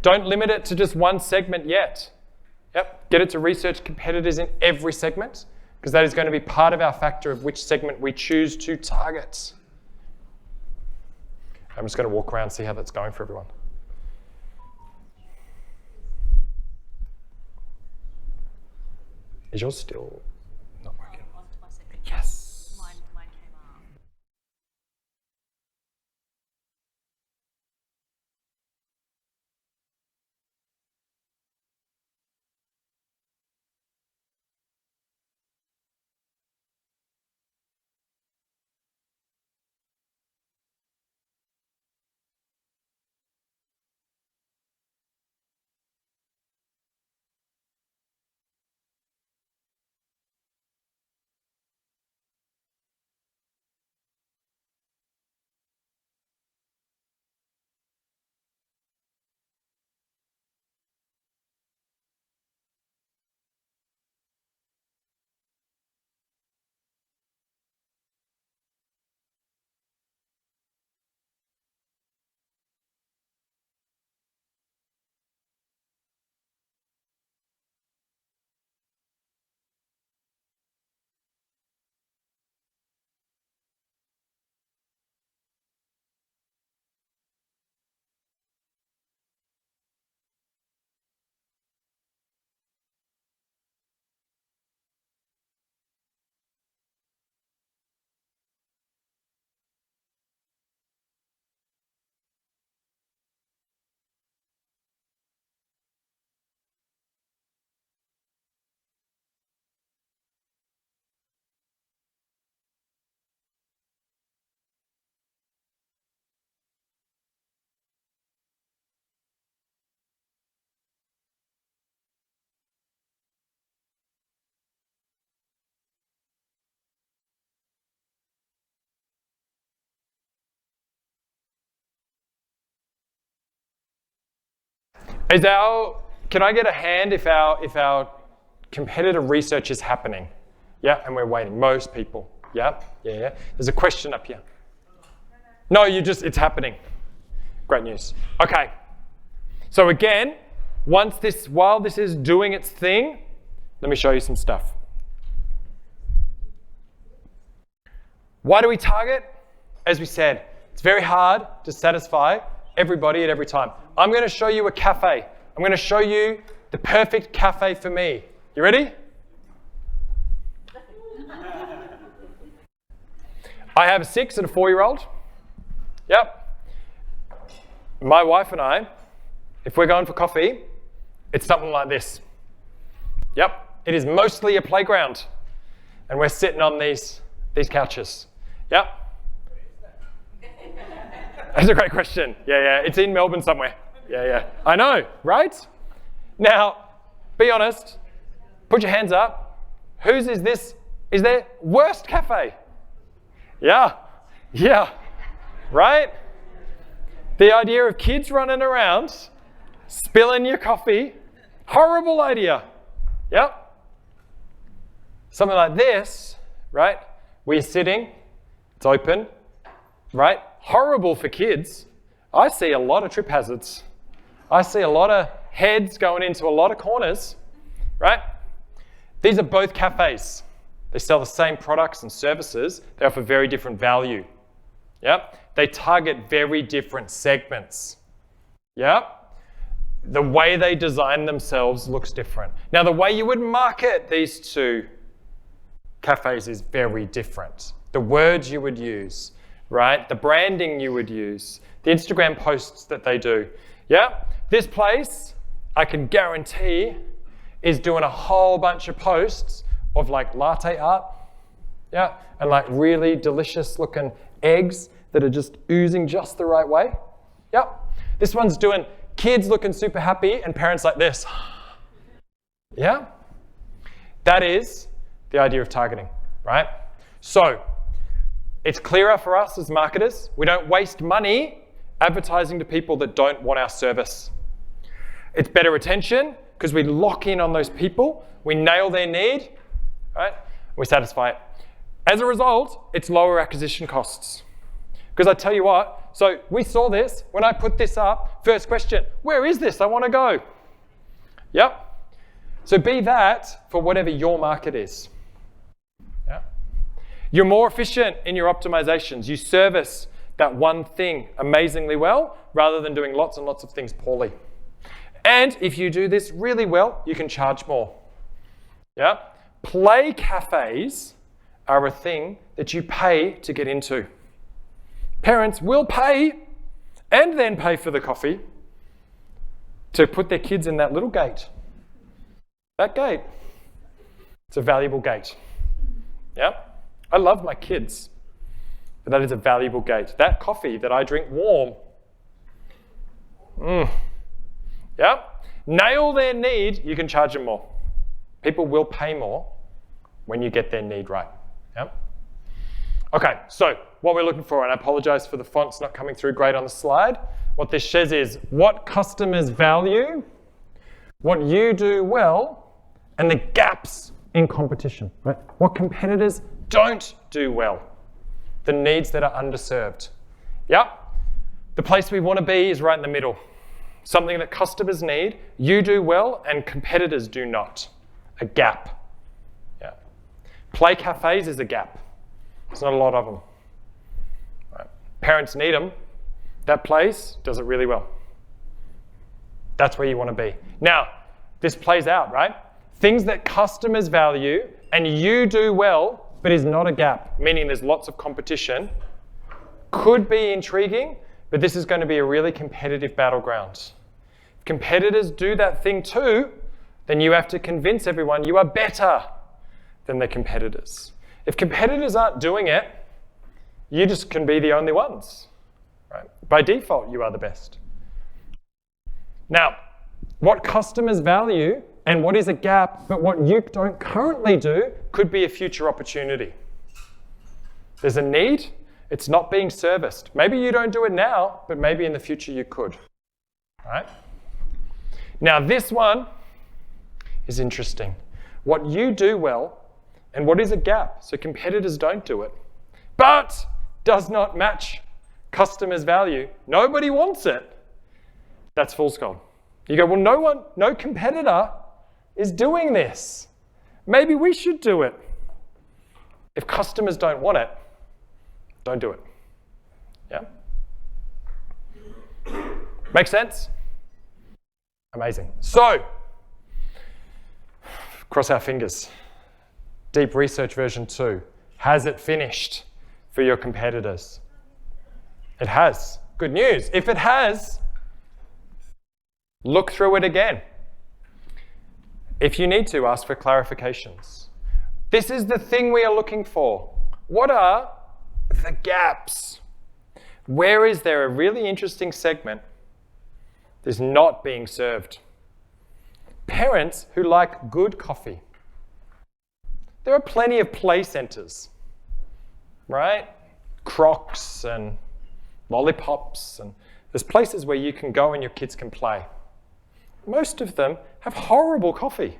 Don't limit it to just one segment yet. Yep, get it to research competitors in every segment, because that is going to be part of our factor of which segment we choose to target. I'm just going to walk around and see how that's going for everyone. Is yours still not working? Yes. Mine came up. Can I get a hand if our competitor research is happening? Yeah, and we're waiting. Most people. Yeah. There's a question up here. No, it's happening. Great news. Okay. So again, while this is doing its thing, let me show you some stuff. Why do we target? As we said, it's very hard to satisfy everybody at every time. I'm going to show you a cafe. I'm going to show you the perfect cafe for me. You ready? I have a 6 and a 4-year-old. Yep. My wife and I, if we're going for coffee, it's something like this. Yep. It is mostly a playground. And we're sitting on these couches. Yep. That's a great question. Yeah. It's in Melbourne somewhere. Yeah. I know, right? Now, be honest. Put your hands up. Whose is this? Is their worst cafe? Yeah. Right? The idea of kids running around, spilling your coffee, horrible idea. Yep. Something like this, right? We're sitting, it's open, right? Horrible for kids. I see a lot of trip hazards. I see a lot of heads going into a lot of corners, right? These are both cafes. They sell the same products and services. They offer very different value. Yep. They target very different segments. Yep. The way they design themselves looks different. Now, the way you would market these two cafes is very different. The words you would use, right? The branding you would use, the Instagram posts that they do. Yeah, this place, I can guarantee, is doing a whole bunch of posts of like latte art, yeah, and like really delicious looking eggs that are just oozing just the right way. Yep. This one's doing kids looking super happy and parents like this. Yeah? That is the idea of targeting, right? So it's clearer for us as marketers. We don't waste money advertising to people that don't want our service. It's better retention because we lock in on those people. We nail their need, right? We satisfy it. As a result, it's lower acquisition costs. Because I tell you what, so we saw this, when I put this up, first question, where is this? I want to go. Yep. So be that for whatever your market is. Yeah. You're more efficient in your optimizations. You service that one thing amazingly well rather than doing lots and lots of things poorly. And if you do this really well, you can charge more. Yeah. Play cafes are a thing that you pay to get into. Parents will pay and then pay for the coffee to put their kids in that little gate. That gate. It's a valuable gate. Yeah? I love my kids, but that is a valuable gate. That coffee that I drink warm. Yeah? Nail their need, you can charge them more. People will pay more when you get their need right. Yeah? Okay, so what we're looking for, and I apologize for the fonts not coming through great on the slide. What this says is what customers value, what you do well, and the gaps in competition, right? What competitors don't do well, the needs that are underserved. Yeah, the place we want to be is right in the middle. Something that customers need, you do well, and competitors do not. A gap. Yeah. Play cafes is a gap. There's not a lot of them. Right. Parents need them. That place does it really well. That's where you want to be. Now, this plays out, right? Things that customers value and you do well, but is not a gap, meaning there's lots of competition, could be intriguing, but this is going to be a really competitive battleground. If competitors do that thing too, then you have to convince everyone you are better than the competitors. If competitors aren't doing it, you just can be the only ones. Right? By default, you are the best. Now, what customers value and what is a gap, but what you don't currently do could be a future opportunity. There's a need, it's not being serviced. Maybe you don't do it now, but maybe in the future you could. Right? Now, this one is interesting. What you do well and what is a gap, so competitors don't do it, but does not match customers' value. Nobody wants it. That's fool's gold. You go, well, no competitor is doing this. Maybe we should do it. If customers don't want it, don't do it. Yeah? Make sense? Amazing. So, cross our fingers. Deep Research version 2. Has it finished for your competitors? It has. Good news. If it has, look through it again. If you need to, ask for clarifications. This is the thing we are looking for. What are the gaps? Where is there a really interesting segment that's not being served? Parents who like good coffee. There are plenty of play centers, right? Crocs and lollipops, and there's places where you can go and your kids can play. Most of them have horrible coffee.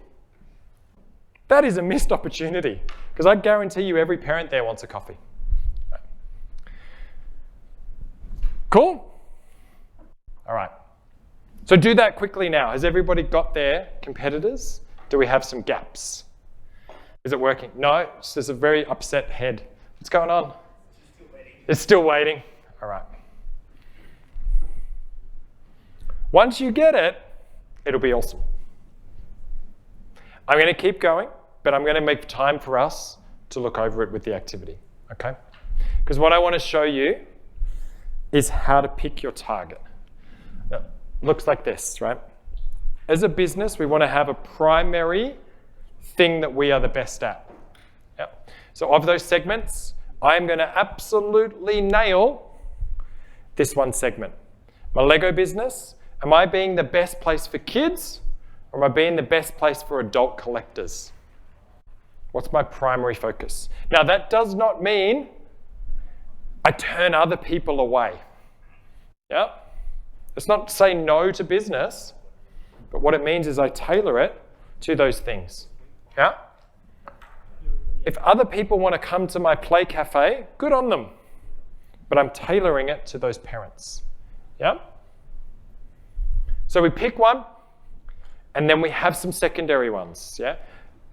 That is a missed opportunity, because I guarantee you every parent there wants a coffee. Cool? All right. So do that quickly now. Has everybody got their competitors? Do we have some gaps? Is it working? No, there's a very upset head. What's going on? It's still waiting. All right. Once you get it, it'll be awesome. I'm going to keep going, but I'm going to make time for us to look over it with the activity, okay? Because what I want to show you is how to pick your target. Now, it looks like this, right? As a business, we want to have a primary thing that we are the best at. Yep. So of those segments, I'm going to absolutely nail this one segment. My Lego business, am I being the best place for kids, or am I being the best place for adult collectors? What's my primary focus? Now, that does not mean I turn other people away. Yeah? It's not to say no to business, but what it means is I tailor it to those things. Yeah? If other people want to come to my play cafe, good on them. But I'm tailoring it to those parents. Yeah? So we pick one, and then we have some secondary ones. Yeah?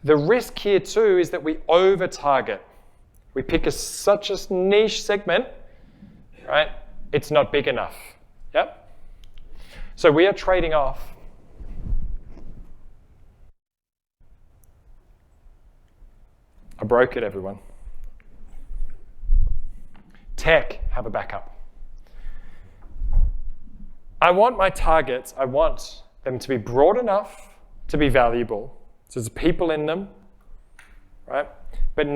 The risk here too is that we over-target. We pick such a niche segment, right? It's not big enough. Yep. So we are trading off I broke it, everyone. Tech, have a backup. I want my targets, I want them to be broad enough to be valuable. So there's people in them, right? But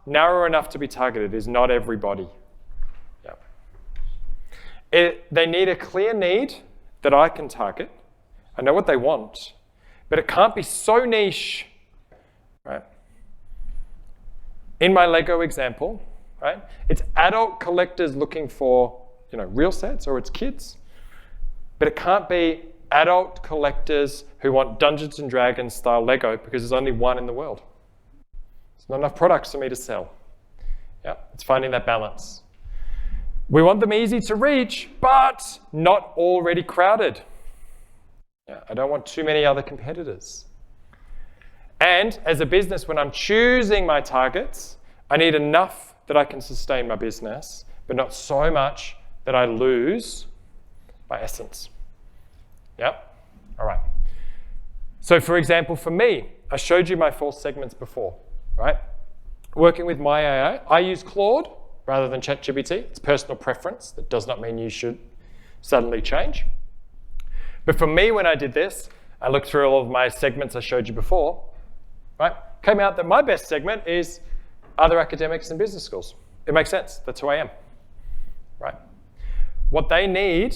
narrow enough to be targeted is not everybody. Yeah. They need a clear need that I can target. I know what they want, but it can't be so niche, right? In my Lego example, right, it's adult collectors looking for, real sets, or it's kids, but it can't be adult collectors who want Dungeons and Dragons style Lego because there's only one in the world. There's not enough products for me to sell. Yeah, it's finding that balance. We want them easy to reach, but not already crowded. Yeah, I don't want too many other competitors. And as a business, when I'm choosing my targets, I need enough that I can sustain my business, but not so much that I lose my essence. Yep. All right. So for example, for me, I showed you my 4 segments before, right? Working with my AI, I use Claude rather than ChatGPT. It's personal preference. That does not mean you should suddenly change. But for me, when I did this, I looked through all of my segments I showed you before, right? Came out that my best segment is other academics and business schools. It makes sense. That's who I am, right? What they need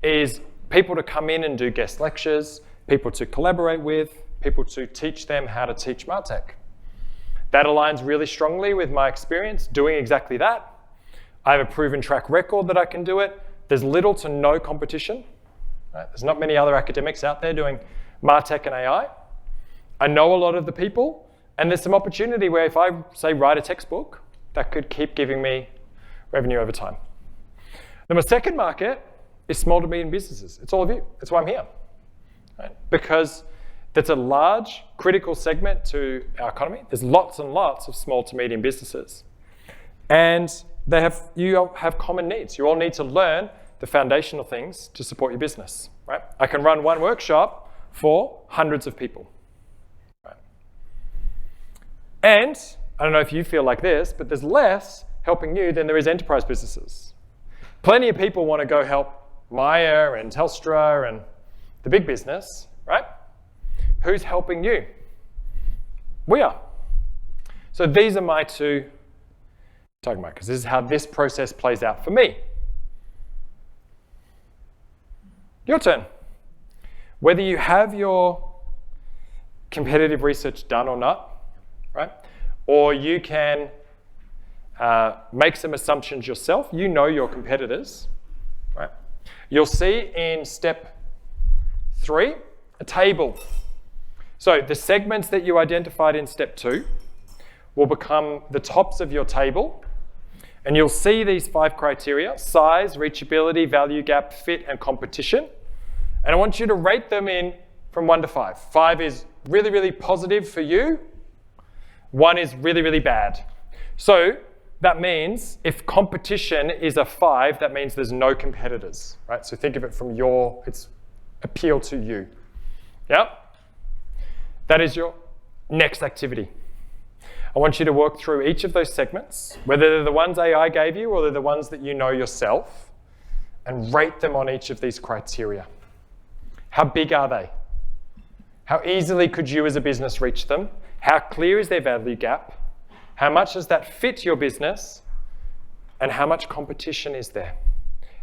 is people to come in and do guest lectures, people to collaborate with, people to teach them how to teach MarTech. That aligns really strongly with my experience doing exactly that. I have a proven track record that I can do it. There's little to no competition. Right? There's not many other academics out there doing MarTech and AI. I know a lot of the people, and there's some opportunity where if I, say, write a textbook, that could keep giving me revenue over time. Then my second market is small to medium businesses. It's all of you. That's why I'm here. Right? Because that's a large, critical segment to our economy. There's lots and lots of small to medium businesses. And you all have common needs. You all need to learn the foundational things to support your business. Right? I can run one workshop for hundreds of people. Right? And I don't know if you feel like this, but there's less helping you than there is enterprise businesses. Plenty of people want to go help Maya and Telstra and the big business, right? Who's helping you? We are. So these are my 2 target markets. This is how this process plays out for me. Your turn. Whether you have your competitive research done or not, right? Or you can make some assumptions yourself. You know your competitors, right? You'll see in step 3, a table. So the segments that you identified in step 2 will become the tops of your table. And you'll see these 5 criteria: size, reachability, value gap, fit, and competition. And I want you to rate them from 1 to 5. 5 is really, really positive for you. 1 is really, really bad. So that means if competition is a 5, that means there's no competitors, right? So think of it from its appeal to you. Yeah? That is your next activity. I want you to work through each of those segments, whether they're the ones AI gave you or they're the ones that you know yourself, and rate them on each of these criteria. How big are they? How easily could you as a business reach them? How clear is their value gap? How much does that fit your business? And how much competition is there?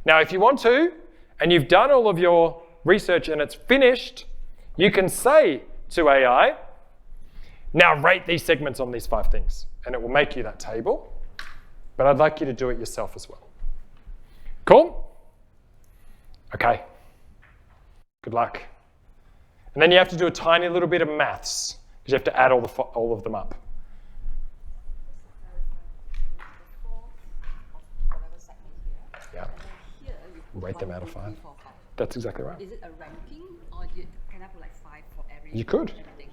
Now, if you want to, and you've done all of your research and it's finished, you can say to AI, now rate these segments on these 5 things, and it will make you that table. But I'd like you to do it yourself as well. Cool? Okay. Good luck. And then you have to do a tiny little bit of maths, because you have to add all of them up. Yeah. Rate them out of 5. That's exactly right. Is it a ranking, or you can have like 5 for every? You could. Everything?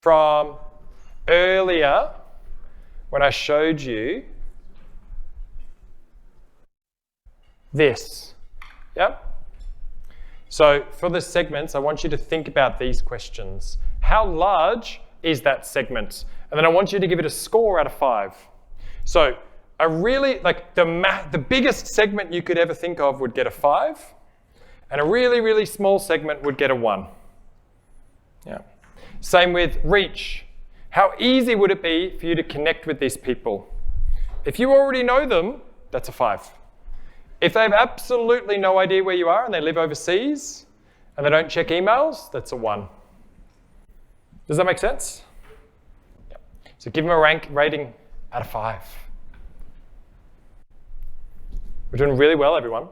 From earlier, when I showed you this. Yep. So for the segments, I want you to think about these questions. How large is that segment? And then I want you to give it a score out of 5. So a really, like the biggest segment you could ever think of would get a 5, and a really, really small segment would get a 1. Yeah. Same with reach. How easy would it be for you to connect with these people? If you already know them, that's a 5. If they have absolutely no idea where you are and they live overseas and they don't check emails, that's a 1. Does that make sense? Yeah. So give them a rating out of 5. We're doing really well, everyone.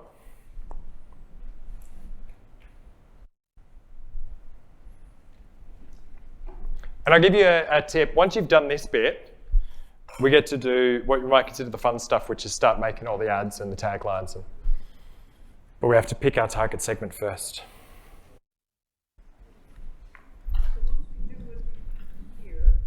And I'll give you a tip. Once you've done this bit, we get to do what you might consider the fun stuff, which is start making all the ads and the taglines. But we have to pick our target segment first. So once we do it here,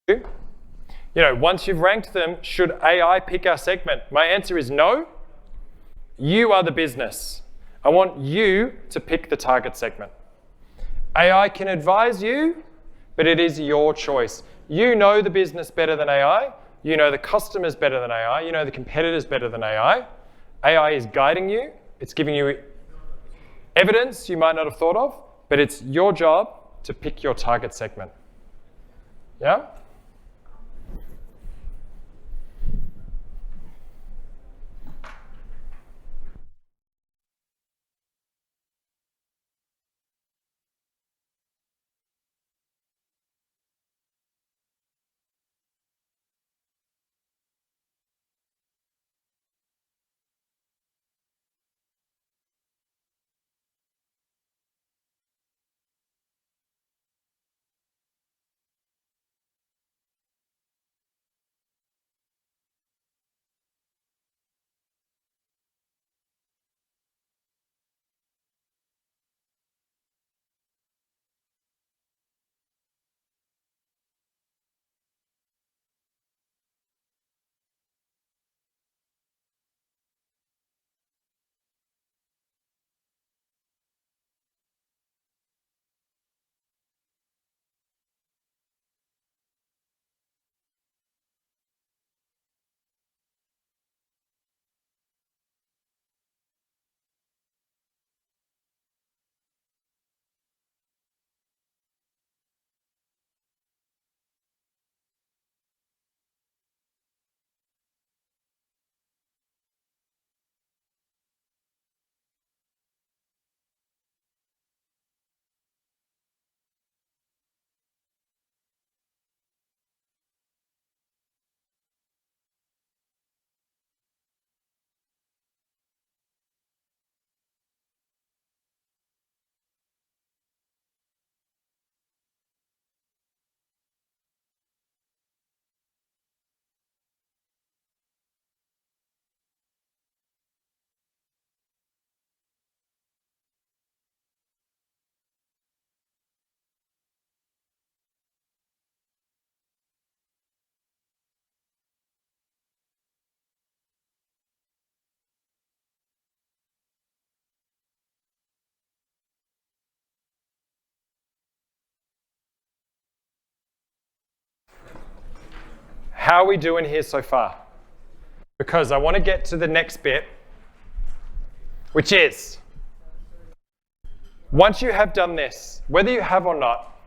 then You know, once you've ranked them, should AI pick our segment? My answer is no. You are the business. I want you to pick the target segment. AI can advise you, but it is your choice. You know the business better than AI. You know the customers better than AI. You know the competitors better than AI. AI is guiding you. It's giving you evidence you might not have thought of, but it's your job to pick your target segment. Yeah? How are we doing here so far? Because I want to get to the next bit, which is, once you have done this, whether you have or not,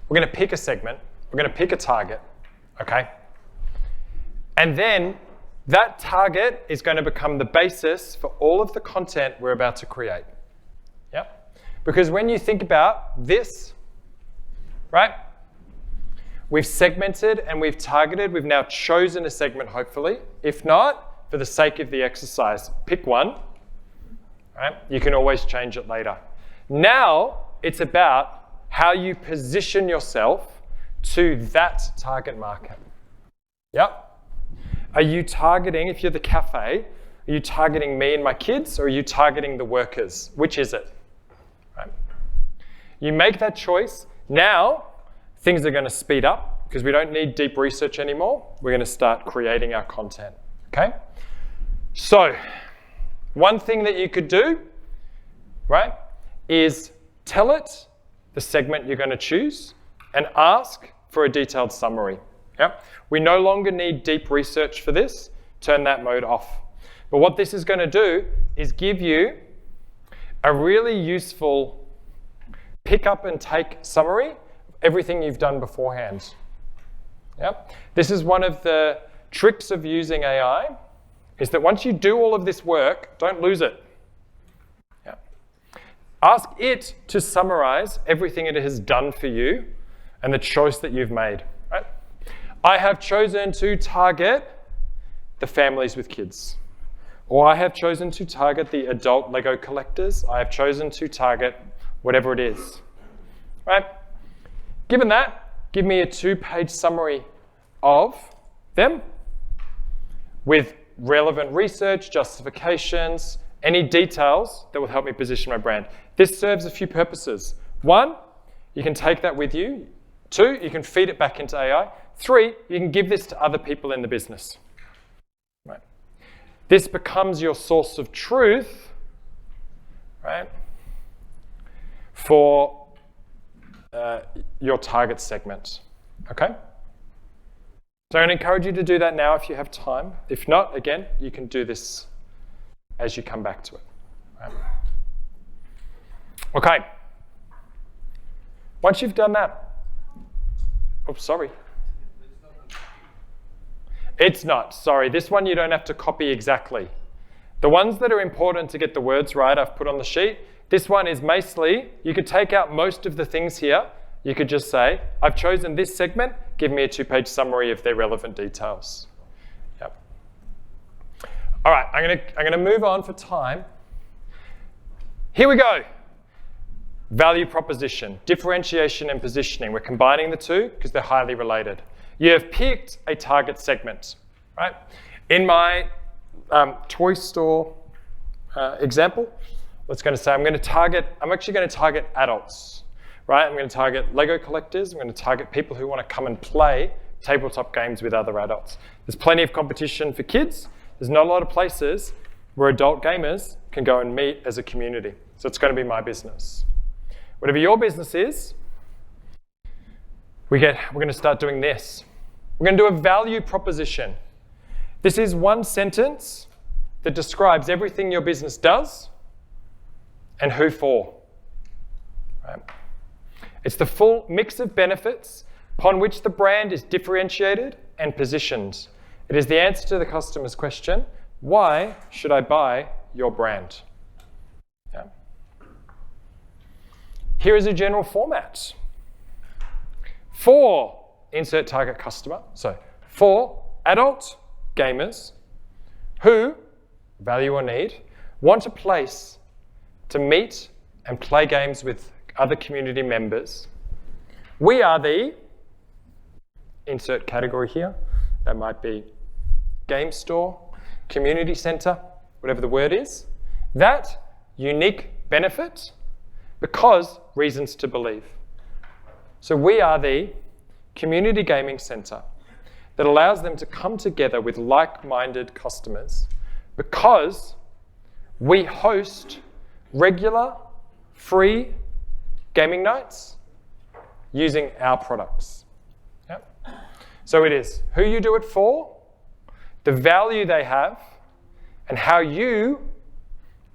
we're going to pick a segment, we're going to pick a target, okay? And then that target is going to become the basis for all of the content we're about to create. Yeah? Because when you think about this, right? We've segmented and we've targeted. We've now chosen a segment, hopefully. If not, for the sake of the exercise, pick one. Right? You can always change it later. Now, it's about how you position yourself to that target market. Yep. Are you targeting, if you're the cafe, are you targeting me and my kids, or are you targeting the workers? Which is it? Right. You make that choice. Now, things are going to speed up because we don't need deep research anymore. We're going to start creating our content, okay? So, one thing that you could do, right, is tell it the segment you're going to choose and ask for a detailed summary. Yeah? We no longer need deep research for this. Turn that mode off. But what this is going to do is give you a really useful pick up and take summary of everything you've done beforehand. Yeah? This is one of the tricks of using AI, is that once you do all of this work, don't lose it. Yeah? Ask it to summarize everything it has done for you and the choice that you've made. Right? I have chosen to target the families with kids. Or I have chosen to target the adult Lego collectors. I have chosen to target whatever it is. Right? Given that, give me a 2-page summary of them with relevant research, justifications, any details that will help me position my brand. This serves a few purposes. 1, you can take that with you. 2, you can feed it back into AI. 3, you can give this to other people in the business. Right. This becomes your source of truth, right, for your target segment, okay? So I'm going to encourage you to do that now if you have time. If not, again, you can do this as you come back to it. Right? Okay. Once you've done that, oops, sorry. It's not, sorry. This one you don't have to copy exactly. The ones that are important to get the words right, I've put on the sheet. This one is mostly, you could take out most of the things here. You could just say, I've chosen this segment, give me a 2-page summary of their relevant details. Yep. All right, I'm gonna move on for time. Here we go. Value proposition, differentiation and positioning. We're combining the two because they're highly related. You have picked a target segment, right? In my toy store example, what's going to say I'm actually going to target adults, right? I'm going to target Lego collectors. I'm going to target people who want to come and play tabletop games with other adults. There's plenty of competition for kids. There's not a lot of places where adult gamers can go and meet as a community. So it's going to be my business. Whatever your business is, we're going to start doing this. We're going to do a value proposition. This is one sentence that describes everything your business does and who for. Right? It's the full mix of benefits upon which the brand is differentiated and positioned. It is the answer to the customer's question, why should I buy your brand? Yeah. Here is a general format. For insert target customer, so for adult gamers who value or need, want a place to meet and play games with other community members. We are the insert category here. That might be game store, community center, whatever the word is. That unique benefit because reasons to believe. So we are the community gaming center that allows them to come together with like-minded customers because we host regular, free gaming nights using our products. Yep. So it is who you do it for, the value they have, and how you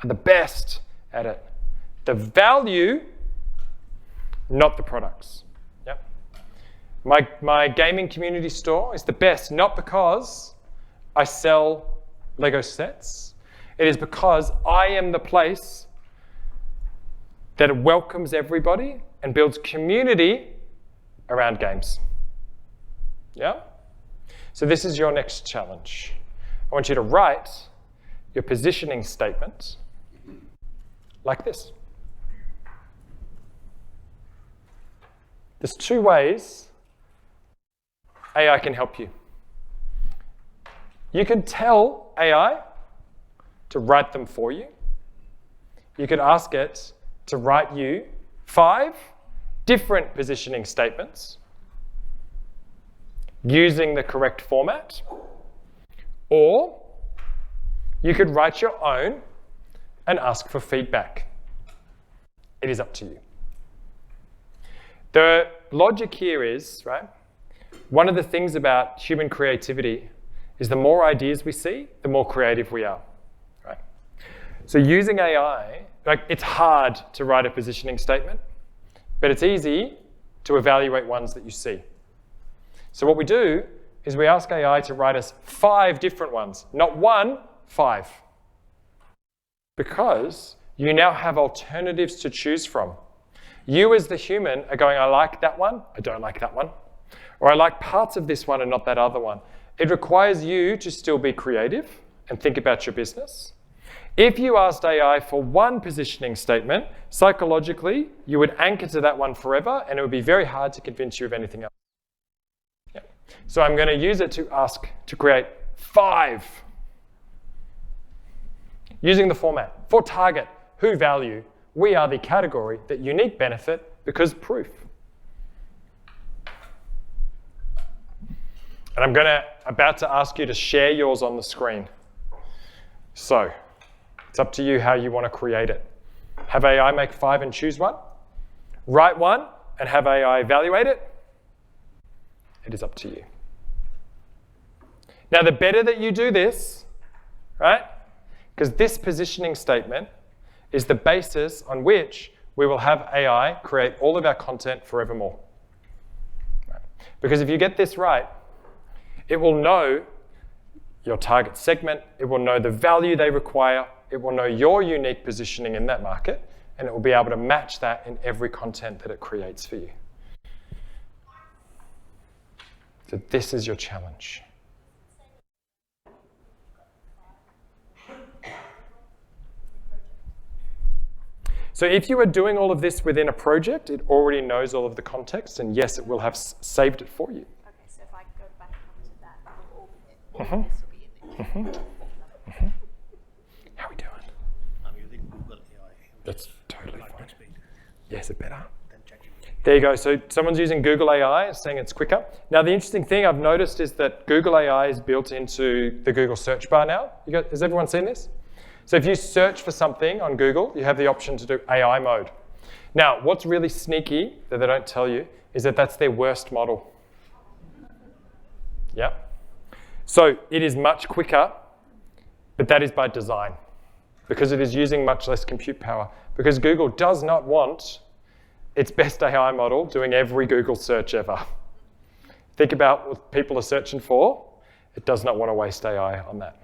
are the best at it. The value, not the products. Yep. My gaming community store is the best, not because I sell Lego sets. It is because I am the place that welcomes everybody and builds community around games. Yeah? So this is your next challenge. I want you to write your positioning statement like this. There's two ways AI can help you. You can tell AI to write them for you. You could ask it to write you 5 different positioning statements using the correct format, or you could write your own and ask for feedback. It is up to you. The logic here is, right, one of the things about human creativity is the more ideas we see, the more creative we are, right? So using AI, like, it's hard to write a positioning statement, but it's easy to evaluate ones that you see. So what we do is we ask AI to write us 5 different ones, not 1, 5. Because you now have alternatives to choose from. You as the human are going, I like that one, I don't like that one. Or I like parts of this one and not that other one. It requires you to still be creative and think about your business. If you asked AI for one positioning statement, psychologically, you would anchor to that one forever, and it would be very hard to convince you of anything else. Yeah. So I'm going to use it to ask to create 5. Using the format, for target, who value, we are the category that unique benefit because proof. And I'm about to ask you to share yours on the screen. So it's up to you how you want to create it. Have AI make 5 and choose one. Write one and have AI evaluate it. It is up to you. Now, the better that you do this, right? Because this positioning statement is the basis on which we will have AI create all of our content forevermore. Right? Because if you get this right, it will know your target segment, it will know the value they require, it will know your unique positioning in that market, and it will be able to match that in every content that it creates for you. So this is your challenge. So if you are doing all of this within a project, it already knows all of the context, and yes, it will have saved it for you. Okay, so if I go back up to that, I'll open it. All this will be in there. How are we doing? I'm using Google AI. That's totally Not fine. text speed, Yes, it better. then ChatGPT. There you go. So someone's using Google AI, saying it's quicker. Now, the interesting thing I've noticed is that Google AI is built into the Google search bar now. Has everyone seen this? So if you search for something on Google, you have the option to do AI mode. Now, what's really sneaky that they don't tell you is that that's their worst model. Yeah. So it is much quicker, but that is by design because it is using much less compute power, because Google does not want its best AI model doing every Google search ever. Think about what people are searching for. It does not want to waste AI on that.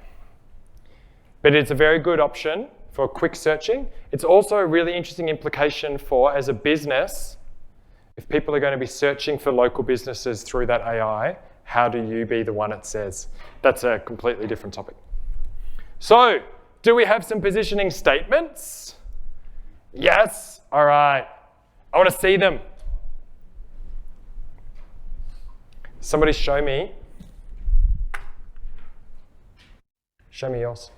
But it's a very good option for quick searching. It's also a really interesting implication for, as a business, if people are going to be searching for local businesses through that AI, how do you be the one it says? That's a completely different topic. So, do we have some positioning statements? Yes? All right. I want to see them. Somebody show me. Show me yours.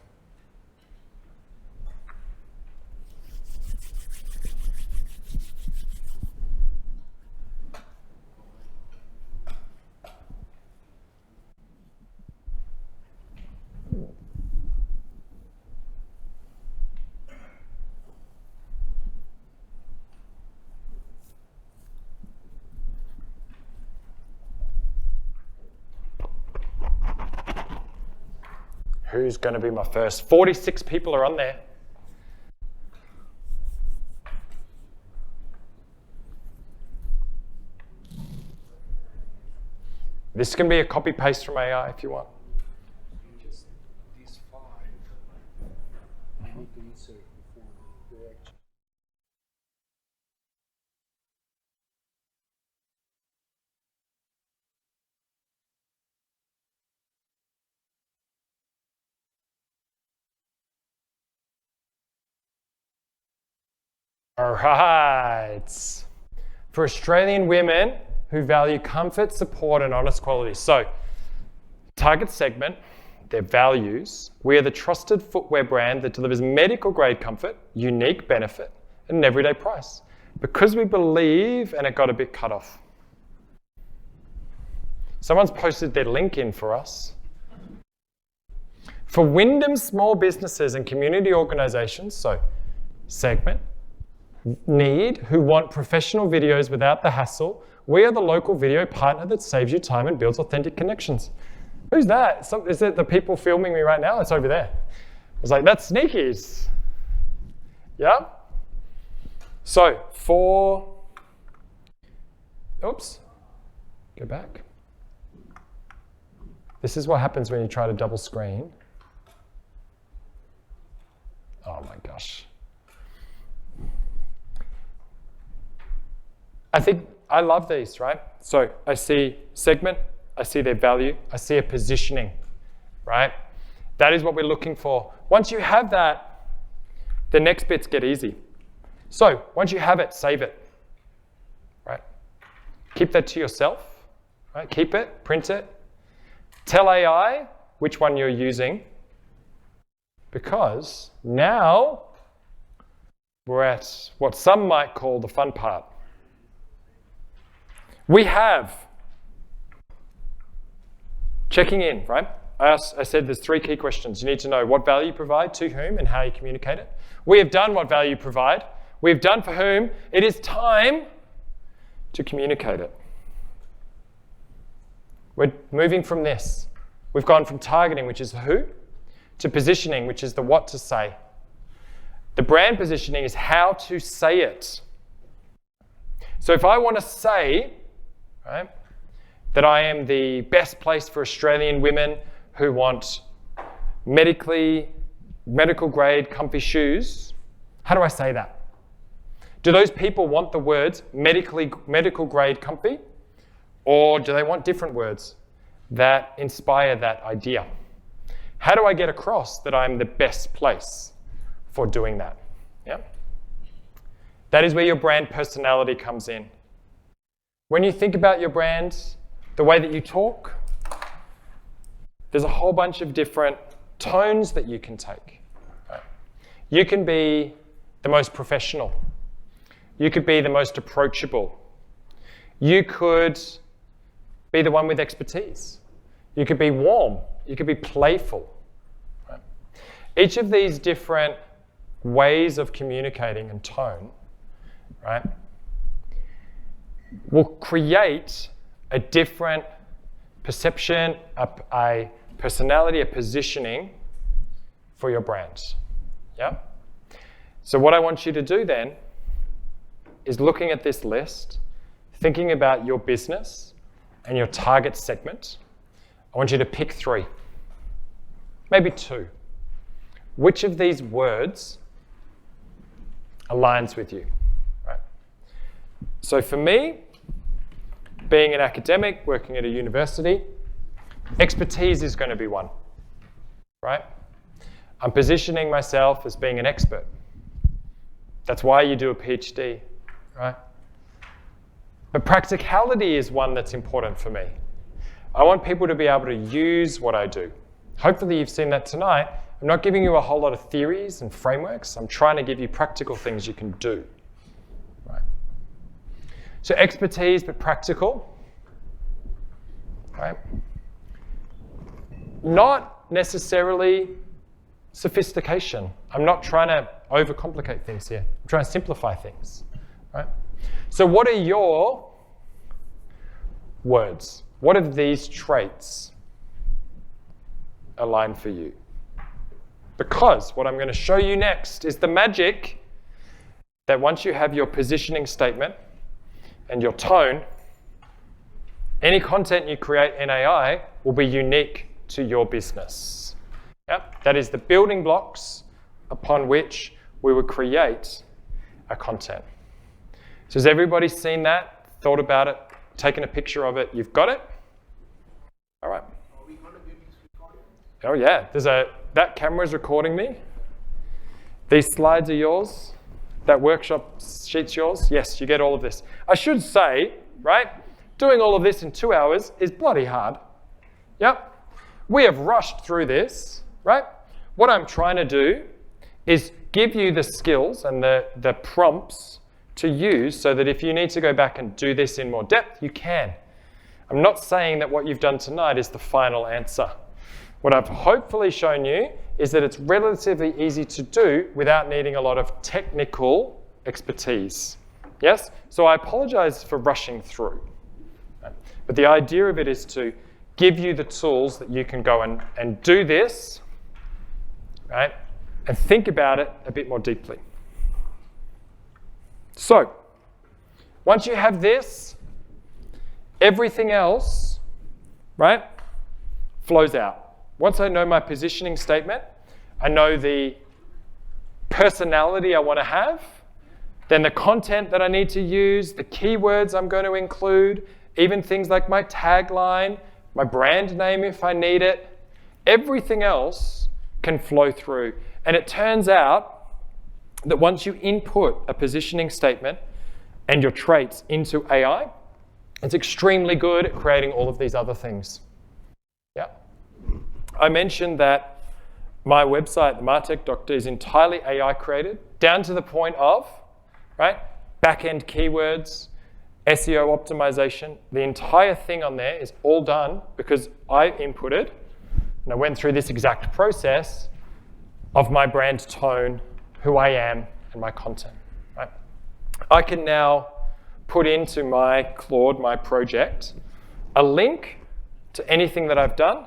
Who's going to be my first? 46 people are on there. This can be a copy paste from AI if you want. Just these 5, you need to insert before the actual. All right. For Australian women who value comfort, support, and honest quality. So, target segment, their values. We are the trusted footwear brand that delivers medical grade comfort, unique benefit, at an everyday price. Because we believe, and it got a bit cut off. Someone's posted their link in for us. For Wyndham small businesses and community organisations, so segment, need, who want professional videos without the hassle, we are the local video partner that saves you time and builds authentic connections. Who's that? Is it the people filming me right now? It's over there. I was like, that's Sneakies. Yeah? So oops, go back. This is what happens when you try to double screen. Oh my gosh. I think I love these, right? So I see segment, I see their value, I see a positioning, right? That is what we're looking for. Once you have that, the next bits get easy. So once you have it, save it, right? Keep that to yourself, right? Keep it, print it. Tell AI which one you're using, because now we're at what some might call the fun part. We have checking in, right? I said there's 3 key questions. You need to know what value you provide, to whom, and how you communicate it. We have done what value you provide. We've done for whom. It is time to communicate it. We're moving from this. We've gone from targeting, which is the who, to positioning, which is the what to say. The brand positioning is how to say it. So if I want to say, right, that I am the best place for Australian women who want medical grade comfy shoes, how do I say that? Do those people want the words medical grade comfy, or do they want different words that inspire that idea? How do I get across that I'm the best place for doing that? Yeah? That is where your brand personality comes in. When you think about your brand, the way that you talk, there's a whole bunch of different tones that you can take. Right? You can be the most professional. You could be the most approachable. You could be the one with expertise. You could be warm. You could be playful. Right? Each of these different ways of communicating and tone, right, will create a different perception, a personality, a positioning for your brand. Yeah? So what I want you to do then is looking at this list, thinking about your business and your target segment. I want you to pick 3, maybe 2. Which of these words aligns with you? Right? So for me, being an academic, working at a university, expertise is going to be one, right? I'm positioning myself as being an expert. That's why you do a PhD, right? But practicality is one that's important for me. I want people to be able to use what I do. Hopefully you've seen that tonight. I'm not giving you a whole lot of theories and frameworks. I'm trying to give you practical things you can do. Right? So expertise, but practical. Right? Not necessarily sophistication. I'm not trying to overcomplicate things here. I'm trying to simplify things. Right? So what are your words? What of these traits align for you? Because what I'm going to show you next is the magic that once you have your positioning statement and your tone, any content you create in AI will be unique to your business. Yep. That is the building blocks upon which we would create a content. So has everybody seen that, thought about it, taken a picture of it? You've got it? All right. Are we going to get this recorded? Oh yeah, that camera's recording me. These slides are yours. That workshop sheet's yours. Yes, you get all of this. I should say, right, doing all of this in 2 hours is bloody hard. Yep. We have rushed through this, right? What I'm trying to do is give you the skills and the prompts to use so that if you need to go back and do this in more depth, you can. I'm not saying that what you've done tonight is the final answer. What I've hopefully shown you is that it's relatively easy to do without needing a lot of technical expertise. Yes? So I apologize for rushing through. But the idea of it is to give you the tools that you can go and do this, right? And think about it a bit more deeply. So, once you have this, everything else, right, flows out. Once I know my positioning statement, I know the personality I want to have, then the content that I need to use, the keywords I'm going to include, even things like my tagline, my brand name if I need it, everything else can flow through. And it turns out that once you input a positioning statement and your traits into AI, it's extremely good at creating all of these other things. Yeah. I mentioned that my website, the Martech Doctor, is entirely AI created, down to the point of, right, back-end keywords, SEO optimization. The entire thing on there is all done because I inputted, and I went through this exact process of my brand tone, who I am, and my content. Right? I can now put into my Claude, my project, a link to anything that I've done,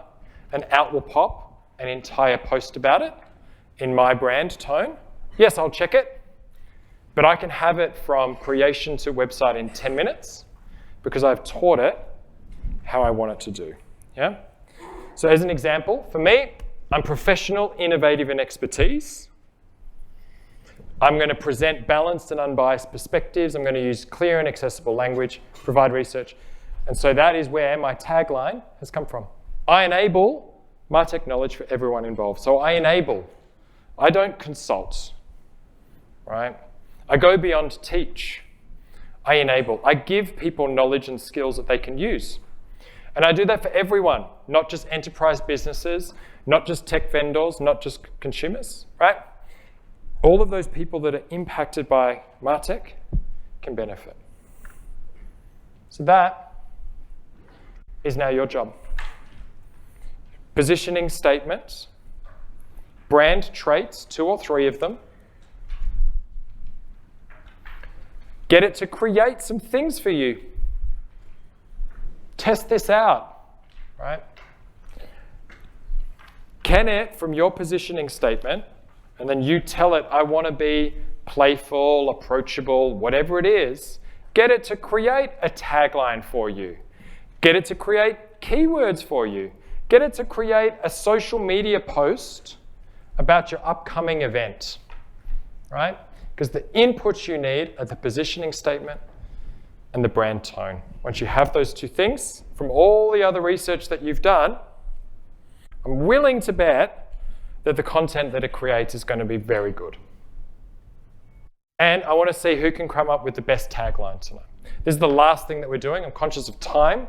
and out will pop an entire post about it in my brand tone. Yes, I'll check it, but I can have it from creation to website in 10 minutes because I've taught it how I want it to do. Yeah? So as an example, for me, I'm professional, innovative, and expertise. I'm going to present balanced and unbiased perspectives. I'm going to use clear and accessible language, provide research. And so that is where my tagline has come from. I enable Martech knowledge for everyone involved. So I enable. I don't consult, right? I go beyond teach. I enable. I give people knowledge and skills that they can use. And I do that for everyone, not just enterprise businesses, not just tech vendors, not just consumers, right? All of those people that are impacted by Martech can benefit. So that is now your job. Positioning statements, brand traits, 2 or 3 of them. Get it to create some things for you. Test this out, right? Can it, from your positioning statement, and then you tell it, I want to be playful, approachable, whatever it is, get it to create a tagline for you. Get it to create keywords for you. Get it to create a social media post about your upcoming event, right? Because the inputs you need are the positioning statement and the brand tone. Once you have those 2 things, from all the other research that you've done, I'm willing to bet that the content that it creates is going to be very good. And I want to see who can come up with the best tagline tonight. This is the last thing that we're doing. I'm conscious of time.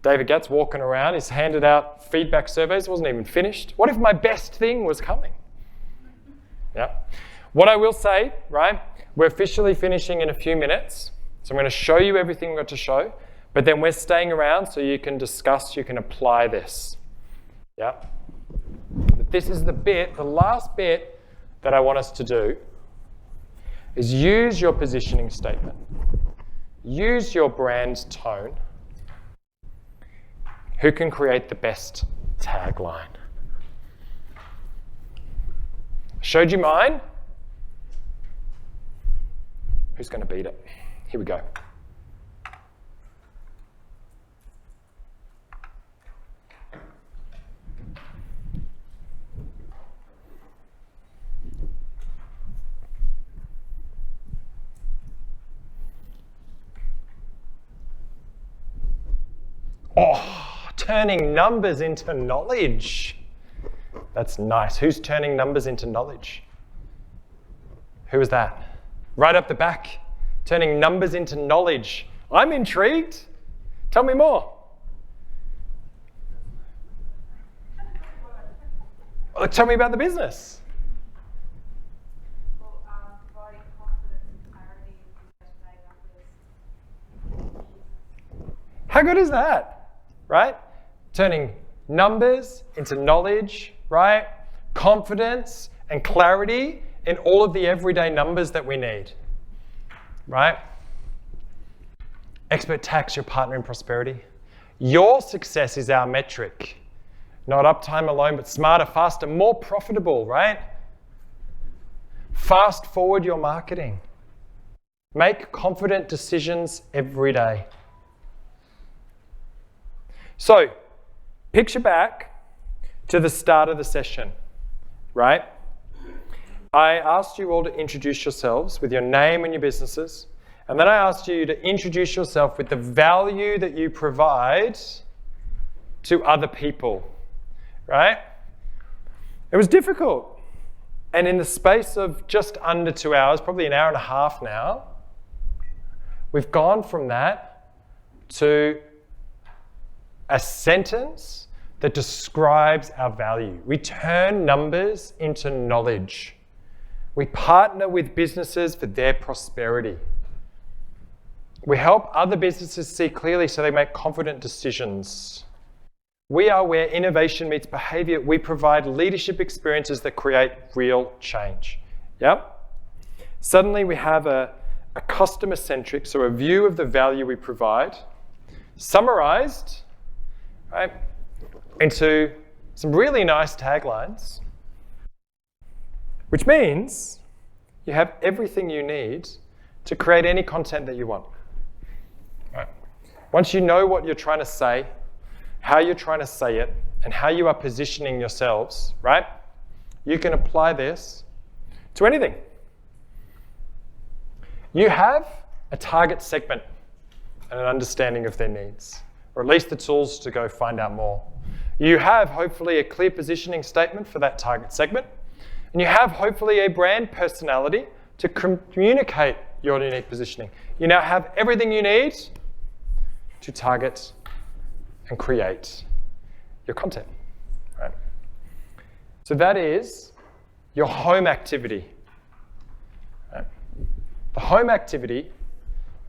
David Gatt's walking around. He's handed out feedback surveys. It wasn't even finished. What if my best thing was coming? Yeah. What I will say, right, we're officially finishing in a few minutes. So I'm going to show you everything we've got to show. But then we're staying around so you can discuss, you can apply this. Yeah. But this is the bit, the last bit that I want us to do is use your positioning statement. Use your brand tone. Who can create the best tagline? Showed you mine. Who's going to beat it? Here we go. Oh, turning numbers into knowledge. That's nice. Who's turning numbers into knowledge? Who is that? Right up the back. Turning numbers into knowledge. I'm intrigued. Tell me more. Tell me about the business. Well, providing confidence and clarity in day-to-day numbers. How good is that? Right? Turning numbers into knowledge, right? Confidence and clarity in all of the everyday numbers that we need, right? Expert Tax, your partner in prosperity. Your success is our metric. Not uptime alone, but smarter, faster, more profitable, right? Fast forward your marketing. Make confident decisions every day. So, picture back to the start of the session, right? I asked you all to introduce yourselves with your name and your businesses, and then I asked you to introduce yourself with the value that you provide to other people, right? It was difficult. And in the space of just under 2 hours, probably an hour and a half now, we've gone from that to a sentence that describes our value. We turn numbers into knowledge. We partner with businesses for their prosperity. We help other businesses see clearly so they make confident decisions. We are where innovation meets behavior. We provide leadership experiences that create real change. Yep. Suddenly we have a customer-centric, so a view of the value we provide, summarized, right, into some really nice taglines, which means you have everything you need to create any content that you want. Right. Once you know what you're trying to say, how you're trying to say it, and how you are positioning yourselves, right, you can apply this to anything. You have a target segment and an understanding of their needs, or at least the tools to go find out more. You have, hopefully, a clear positioning statement for that target segment. And you have, hopefully, a brand personality to communicate your unique positioning. You now have everything you need to target and create your content. Right? So that is your home activity. Right? The home activity,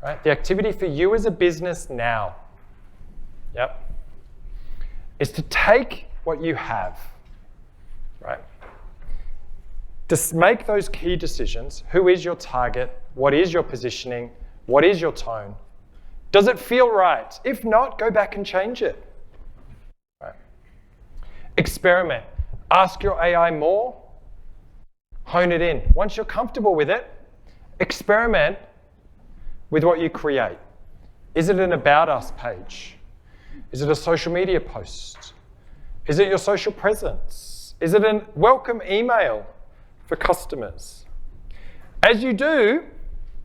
right? The activity for you as a business now, yep, is to take what you have, right? Just make those key decisions. Who is your target? What is your positioning? What is your tone? Does it feel right? If not, go back and change it. Right. Experiment. Ask your AI more. Hone it in. Once you're comfortable with it, experiment with what you create. Is it an About Us page? Is it a social media post? Is it your social presence? Is it a welcome email for customers? As you do,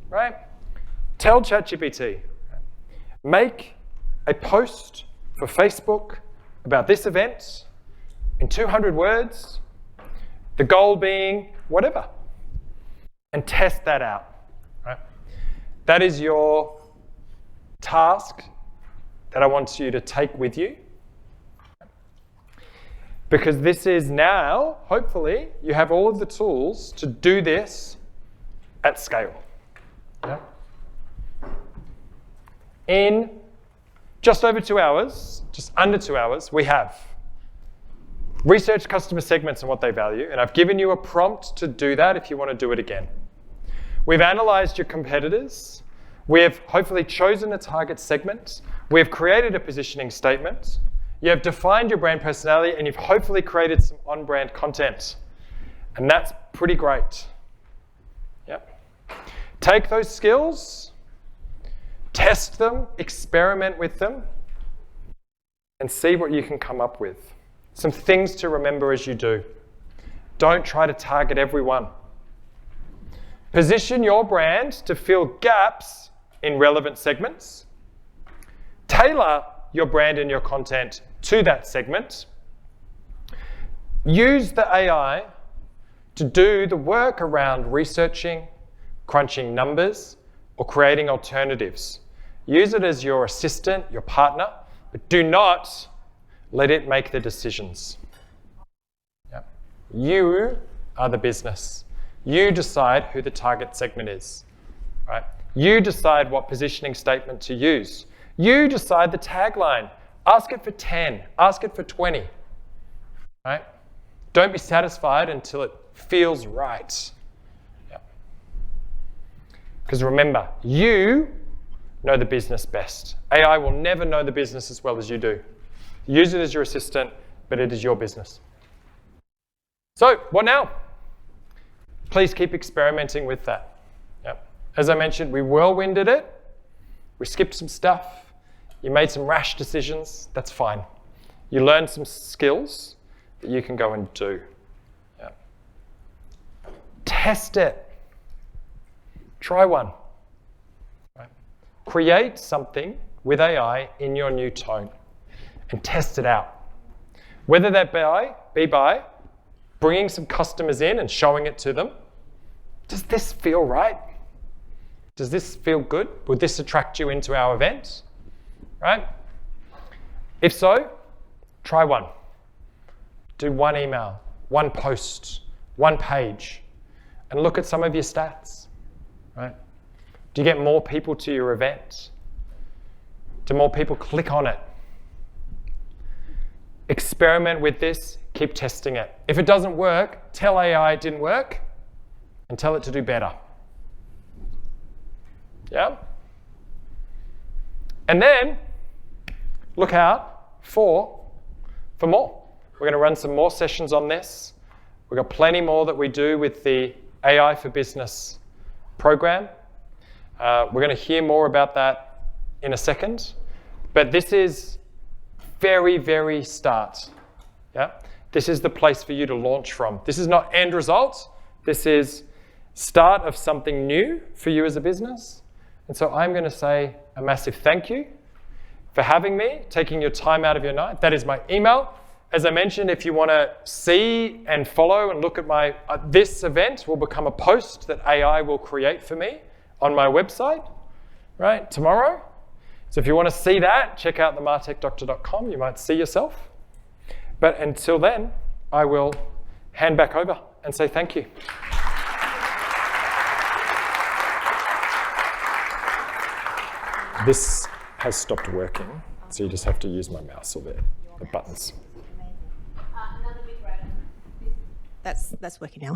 right, tell ChatGPT, make a post for Facebook about this event in 200 words, the goal being whatever, and test that out. Right? That is your task that I want you to take with you. Because this is now, hopefully, you have all of the tools to do this at scale. Yeah? In just over 2 hours, just under 2 hours, we have researched customer segments and what they value, and I've given you a prompt to do that if you want to do it again. We've analyzed your competitors. We have hopefully chosen a target segment. We have created a positioning statement. You have defined your brand personality, and you've hopefully created some on-brand content. And that's pretty great. Yep. Take those skills, test them, experiment with them, and see what you can come up with. Some things to remember as you do. Don't try to target everyone. Position your brand to fill gaps in relevant segments. Tailor your brand and your content to that segment. Use the AI to do the work around researching, crunching numbers, or creating alternatives. Use it as your assistant, your partner, but do not let it make the decisions. Yep. You are the business. You decide who the target segment is, right? You decide what positioning statement to use. You decide the tagline. Ask it for 10, ask it for 20, right? Don't be satisfied until it feels right. Because remember, you know the business best. AI will never know the business as well as you do. Use it as your assistant, but it is your business. So, what now? Please keep experimenting with that. Yep. As I mentioned, we whirlwinded it. We skipped some stuff. You made some rash decisions. That's fine. You learned some skills that you can go and do. Yep. Test it. Try one. Right. Create something with AI in your new tone and test it out. Whether that be by bringing some customers in and showing it to them. Does this feel right? Does this feel good? Would this attract you into our event? Right? If so, try one. Do one email, one post, one page, and look at some of your stats. Right? Do you get more people to your event? Do more people click on it? Experiment with this, keep testing it. If it doesn't work, tell AI it didn't work and tell it to do better. Yeah? And then look out for more. We're going to run some more sessions on this. We've got plenty more that we do with the AI for Business program. We're going to hear more about that in a second. But this is very, very start. Yeah? This is the place for you to launch from. This is not end result. This is start of something new for you as a business. And so I'm going to say a massive thank you for having me, taking your time out of your night. That is my email. As I mentioned, if you want to see and follow and look at my, this event will become a post that AI will create for me on my website, right, tomorrow. So if you want to see that, check out themartechdoctor.com. You might see yourself. But until then, I will hand back over and say thank you. This has stopped working, so you just have to use my mouse or the buttons. Another big round. That's working now.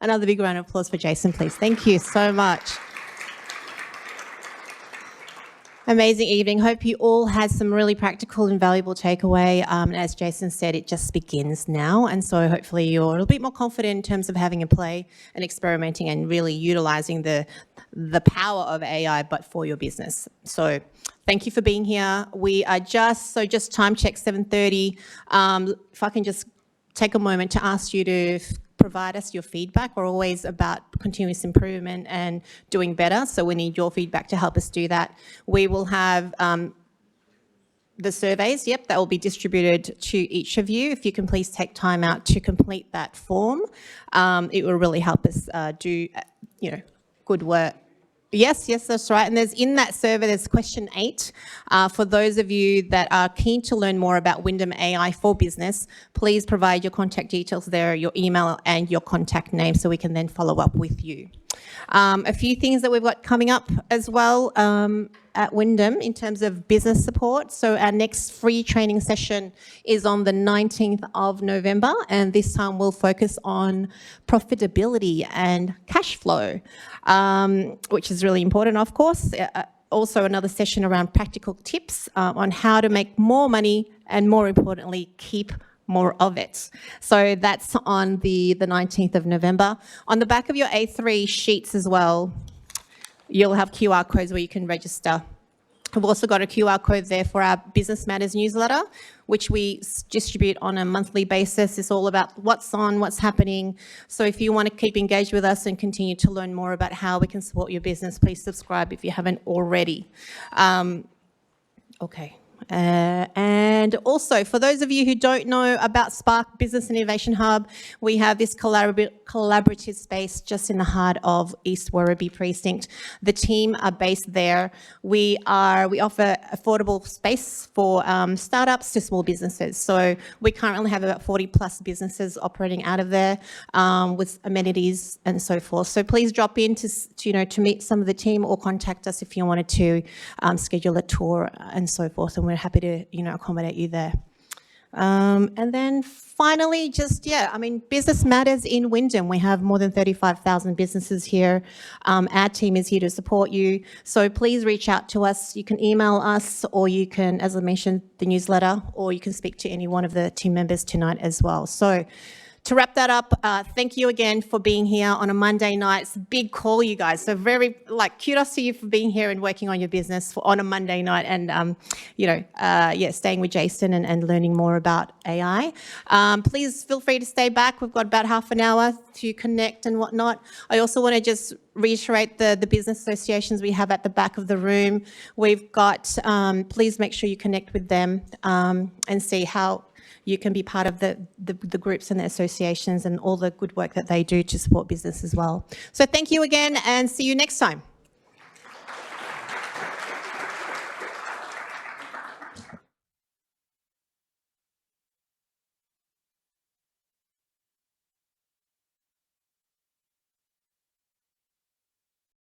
Another big round of applause for Jason, please. Thank you so much. Amazing evening. Hope you all had some really practical and valuable takeaway. As Jason said, it just begins now. And so hopefully you're a little bit more confident in terms of having a play and experimenting and really utilizing the power of AI, but for your business. So thank you for being here. We are just time check 7:30. If I can just take a moment to ask you to provide us your feedback. We're always about continuous improvement and doing better, so we need your feedback to help us do that. We will have the surveys, that will be distributed to each of you. If you can please take time out to complete that form, it will really help us do, good work. Yes, that's right. And there's in that survey, there's question 8. For those of you that are keen to learn more about Wyndham AI for Business, please provide your contact details there, your email and your contact name, so we can then follow up with you. A few things that we've got coming up as well at Wyndham in terms of business support. So our next free training session is on the 19th of November, and this time we'll focus on profitability and cash flow, which is really important, of course. Also another session around practical tips on how to make more money and, more importantly, keep more of it. So that's on the 19th of November. On the back of your A3 sheets as well, you'll have QR codes where you can register. We've also got a QR code there for our Business Matters newsletter, which we distribute on a monthly basis. It's all about what's on, what's happening. So if you want to keep engaged with us and continue to learn more about how we can support your business, please subscribe if you haven't already. Okay. And also, for those of you who don't know about Spark Business and Innovation Hub, we have this collaborative space just in the heart of East Werribee Precinct. The team are based there. We offer affordable space for startups to small businesses. So we currently have about 40 plus businesses operating out of there with amenities and so forth. So please drop in to meet some of the team or contact us if you wanted to schedule a tour and so forth. And we're happy to, accommodate you there. And then finally, Business Matters in Wyndham. We have more than 35,000 businesses here. Our team is here to support you. So please reach out to us. You can email us, or you can, as I mentioned, the newsletter, or you can speak to any one of the team members tonight as well. So to wrap that up, thank you again for being here on a Monday night. It's a big call, you guys. So very, kudos to you for being here and working on your business on a Monday night and, staying with Jason and learning more about AI. Please feel free to stay back. We've got about half an hour to connect and whatnot. I also want to just reiterate the business associations we have at the back of the room. We've got, please make sure you connect with them and see how you can be part of the groups and the associations and all the good work that they do to support business as well. So thank you again and see you next time.